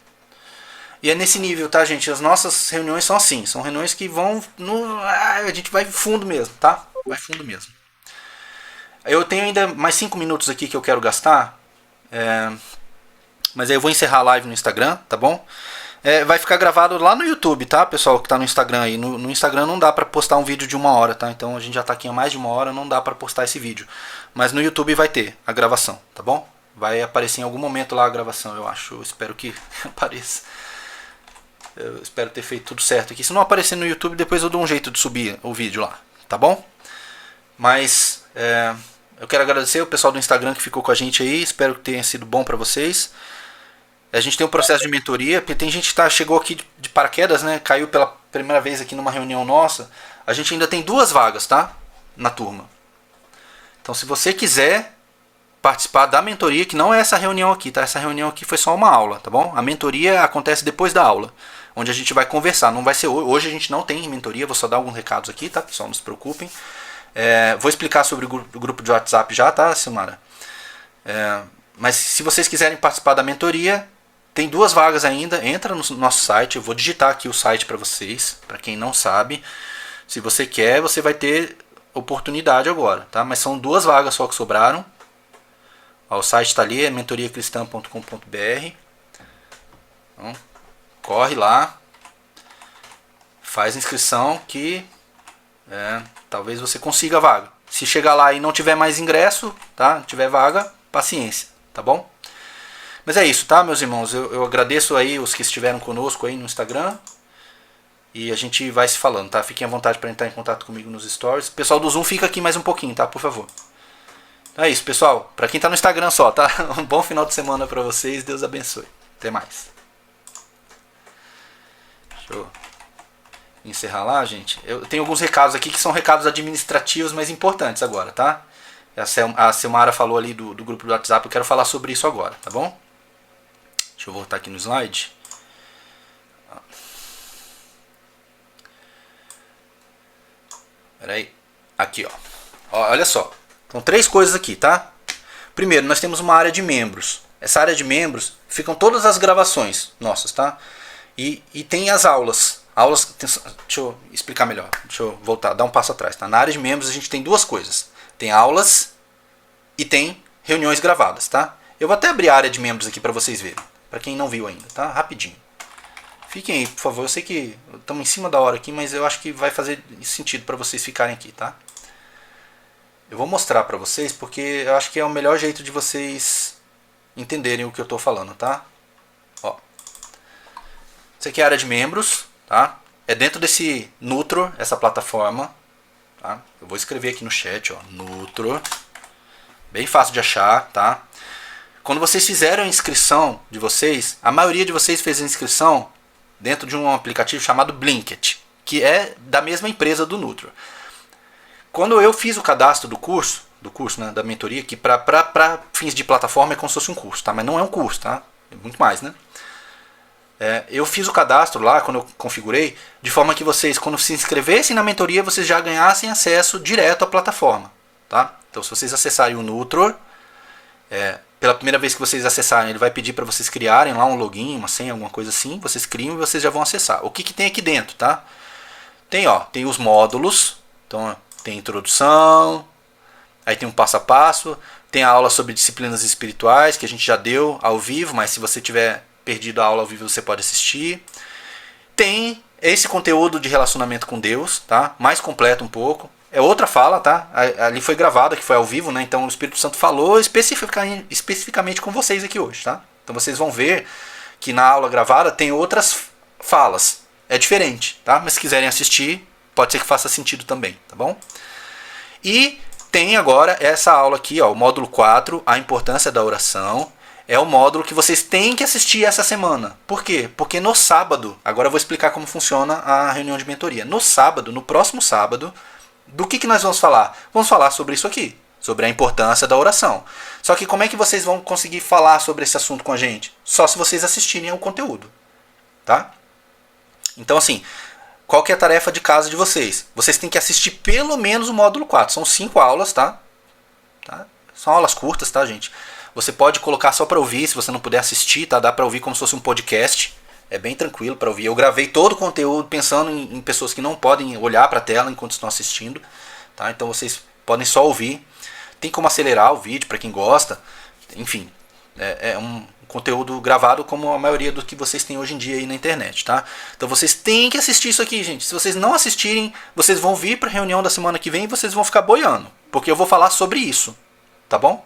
E é nesse nível, tá, gente? As nossas reuniões são assim. São reuniões que vão a gente vai fundo mesmo, tá? Vai fundo mesmo. Eu tenho ainda mais 5 minutos aqui que eu quero gastar. Mas aí eu vou encerrar a live no Instagram, tá bom? Vai ficar gravado lá no YouTube, tá, pessoal que tá no Instagram aí. No Instagram não dá pra postar um vídeo de 1 hora, tá? Então a gente já tá aqui há mais de 1 hora, não dá pra postar esse vídeo. Mas no YouTube vai ter a gravação, tá bom? Vai aparecer em algum momento lá a gravação, eu acho. Eu espero que apareça. Eu espero ter feito tudo certo aqui. Se não aparecer no YouTube, depois eu dou um jeito de subir o vídeo lá, tá bom? Mas eu quero agradecer o pessoal do Instagram que ficou com a gente aí. Espero que tenha sido bom para vocês. A gente tem um processo de mentoria, porque tem gente que chegou aqui de paraquedas, né? Caiu pela primeira vez aqui numa reunião nossa. A gente ainda tem 2 vagas, tá? Na turma. Então se você quiser participar da mentoria, que não é essa reunião aqui, tá? Essa reunião aqui foi só uma aula, tá bom? A mentoria acontece depois da aula, onde a gente vai conversar. Não vai ser hoje, a gente não tem mentoria, vou só dar alguns recados aqui, tá, pessoal? Não se preocupem. Vou explicar sobre o grupo de WhatsApp já, tá, Silmara? Mas se vocês quiserem participar da mentoria, tem 2 vagas ainda. Entra no nosso site, eu vou digitar aqui o site para vocês, para quem não sabe. Se você quer, você vai ter oportunidade agora, tá? Mas são 2 vagas só que sobraram. Ó, o site está ali, é mentoriacristã.com.br. Então, corre lá, faz inscrição que talvez você consiga a vaga. Se chegar lá e não tiver mais ingresso, tá? Não tiver vaga, paciência, tá bom? Mas é isso, tá, meus irmãos? Eu agradeço aí os que estiveram conosco aí no Instagram. E a gente vai se falando, tá? Fiquem à vontade para entrar em contato comigo nos stories. O pessoal do Zoom fica aqui mais um pouquinho, tá? Por favor. É isso, pessoal. Para quem tá no Instagram só, tá? Um bom final de semana para vocês. Deus abençoe. Até mais. Deixa eu encerrar lá, gente. Eu tenho alguns recados aqui que são recados administrativos, mas importantes agora, tá? A Silmara falou ali do grupo do WhatsApp. Eu quero falar sobre isso agora, tá bom? Deixa eu voltar aqui no slide. Peraí. Aqui, ó. Olha só. São 3 coisas aqui, tá? Primeiro, nós temos uma área de membros. Essa área de membros ficam todas as gravações nossas, tá? E tem as aulas. Deixa eu explicar melhor. Deixa eu voltar, dar um passo atrás, tá? Na área de membros a gente tem 2 coisas. Tem aulas e tem reuniões gravadas, tá? Eu vou até abrir a área de membros aqui para vocês verem. Para quem não viu ainda, tá? Rapidinho. Fiquem aí, por favor. Eu sei que estamos em cima da hora aqui, mas eu acho que vai fazer sentido para vocês ficarem aqui, tá? Eu vou mostrar para vocês porque eu acho que é o melhor jeito de vocês entenderem o que eu estou falando, tá? Ó. Isso aqui é a área de membros, tá? É dentro desse Nutro, essa plataforma, tá? Eu vou escrever aqui no chat, ó, Nutro. Bem fácil de achar, tá? Quando vocês fizeram a inscrição de vocês, a maioria de vocês fez a inscrição dentro de um aplicativo chamado Blinkit, que é da mesma empresa do Nutro. Quando eu fiz o cadastro do curso, né, da mentoria, que para fins de plataforma é como se fosse um curso, tá? Mas não é um curso, tá? É muito mais, né? Eu fiz o cadastro lá, quando eu configurei, de forma que vocês, quando se inscrevessem na mentoria, vocês já ganhassem acesso direto à plataforma, tá? Então, se vocês acessarem o Nutror, pela primeira vez que vocês acessarem, ele vai pedir para vocês criarem lá um login, uma senha, alguma coisa assim. Vocês criam e vocês já vão acessar. O que tem aqui dentro, tá? Tem os módulos. Então, tem introdução, aí tem um passo a passo, tem a aula sobre disciplinas espirituais, que a gente já deu ao vivo, mas se você tiver perdido a aula ao vivo, você pode assistir. Tem esse conteúdo de relacionamento com Deus, tá? Mais completo um pouco. É outra fala, tá? Ali foi gravada, que foi ao vivo, né? Então o Espírito Santo falou especificamente com vocês aqui hoje, tá? Então vocês vão ver que na aula gravada tem outras falas. É diferente, tá? Mas se quiserem assistir, pode ser que faça sentido também, tá bom? E tem agora essa aula aqui, ó, o módulo 4, a importância da oração. É o módulo que vocês têm que assistir essa semana. Por quê? Porque no sábado, agora eu vou explicar como funciona a reunião de mentoria. No sábado, no próximo sábado, do que nós vamos falar? Vamos falar sobre isso aqui, sobre a importância da oração. Só que como é que vocês vão conseguir falar sobre esse assunto com a gente? Só se vocês assistirem ao conteúdo, tá? Então assim, qual que é a tarefa de casa de vocês? Vocês têm que assistir pelo menos o módulo 4. São 5 aulas, tá? São aulas curtas, tá, gente? Você pode colocar só para ouvir, se você não puder assistir, tá? Dá para ouvir como se fosse um podcast. É bem tranquilo para ouvir. Eu gravei todo o conteúdo pensando em pessoas que não podem olhar para a tela enquanto estão assistindo, tá? Então vocês podem só ouvir. Tem como acelerar o vídeo para quem gosta. Enfim, é um conteúdo gravado como a maioria do que vocês têm hoje em dia aí na internet, tá? Então vocês têm que assistir isso aqui, gente. Se vocês não assistirem, vocês vão vir para a reunião da semana que vem e vocês vão ficar boiando, porque eu vou falar sobre isso, tá bom?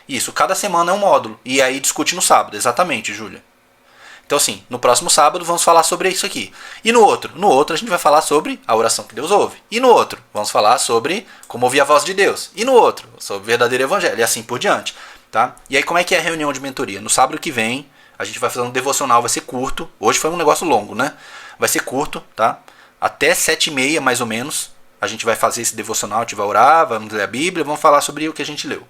Isso, cada semana é um módulo. E aí discute no sábado, exatamente, Júlia. Então assim, no próximo sábado vamos falar sobre isso aqui. E no outro a gente vai falar sobre a oração que Deus ouve. E no outro, vamos falar sobre como ouvir a voz de Deus. E no outro, sobre o verdadeiro evangelho, e assim por diante. Tá? E aí como é que é a reunião de mentoria? No sábado que vem, a gente vai fazer um devocional, vai ser curto. Hoje foi um negócio longo, né? Vai ser curto, tá? Até 7h30, mais ou menos, a gente vai fazer esse devocional, a gente vai orar, vamos ler a Bíblia, vamos falar sobre o que a gente leu.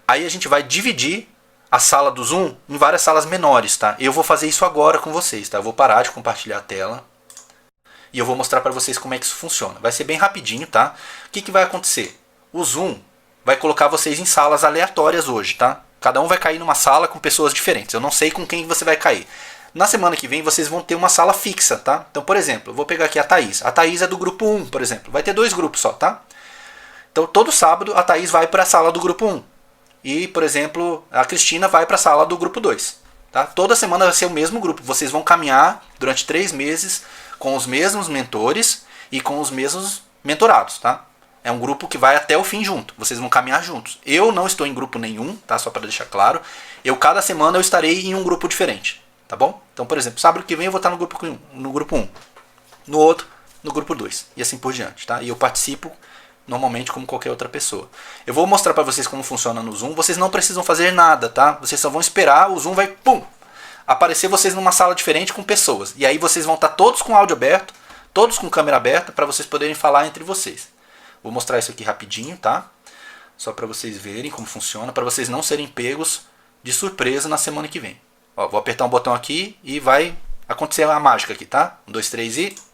Aí a gente vai dividir a sala do Zoom em várias salas menores, tá? Eu vou fazer isso agora com vocês, tá? Eu vou parar de compartilhar a tela e eu vou mostrar para vocês como é que isso funciona. Vai ser bem rapidinho, tá? O que vai acontecer? O Zoom vai colocar vocês em salas aleatórias hoje, tá? Cada um vai cair numa sala com pessoas diferentes. Eu não sei com quem você vai cair. Na semana que vem vocês vão ter uma sala fixa, tá? Então, por exemplo, eu vou pegar aqui a Thaís. A Thaís é do grupo 1, por exemplo. Vai ter 2 grupos só, tá? Então, todo sábado a Thaís vai para a sala do grupo 1. E, por exemplo, a Cristina vai para a sala do grupo 2. Tá? Toda semana vai ser o mesmo grupo. Vocês vão caminhar durante 3 meses com os mesmos mentores e com os mesmos mentorados, tá? É um grupo que vai até o fim junto. Vocês vão caminhar juntos. Eu não estou em grupo nenhum, tá? Só para deixar claro. Cada semana eu estarei em um grupo diferente, tá bom? Então, por exemplo, sábado que vem eu vou estar no grupo 1. No outro, no grupo 2. E assim por diante, tá? E eu participo normalmente como qualquer outra pessoa. Eu vou mostrar para vocês como funciona no Zoom. Vocês não precisam fazer nada, tá? Vocês só vão esperar, o Zoom vai, pum, aparecer vocês numa sala diferente com pessoas. E aí vocês vão estar todos com áudio aberto, todos com câmera aberta, para vocês poderem falar entre vocês. Vou mostrar isso aqui rapidinho, tá? Só para vocês verem como funciona, para vocês não serem pegos de surpresa na semana que vem. Ó, vou apertar um botão aqui e vai acontecer a mágica aqui, tá? 1, 2, 3 e...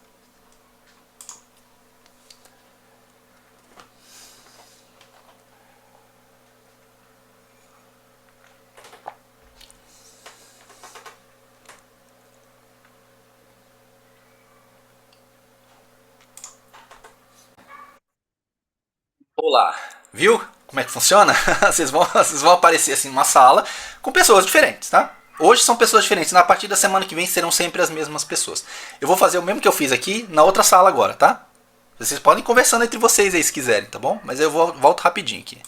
Olá, viu como é que funciona? Vocês vão aparecer assim numa sala com pessoas diferentes, tá? Hoje são pessoas diferentes, na partir da semana que vem serão sempre as mesmas pessoas. Eu vou fazer o mesmo que eu fiz aqui na outra sala agora, tá? Vocês podem ir conversando entre vocês aí se quiserem, tá bom? Mas eu volto rapidinho aqui.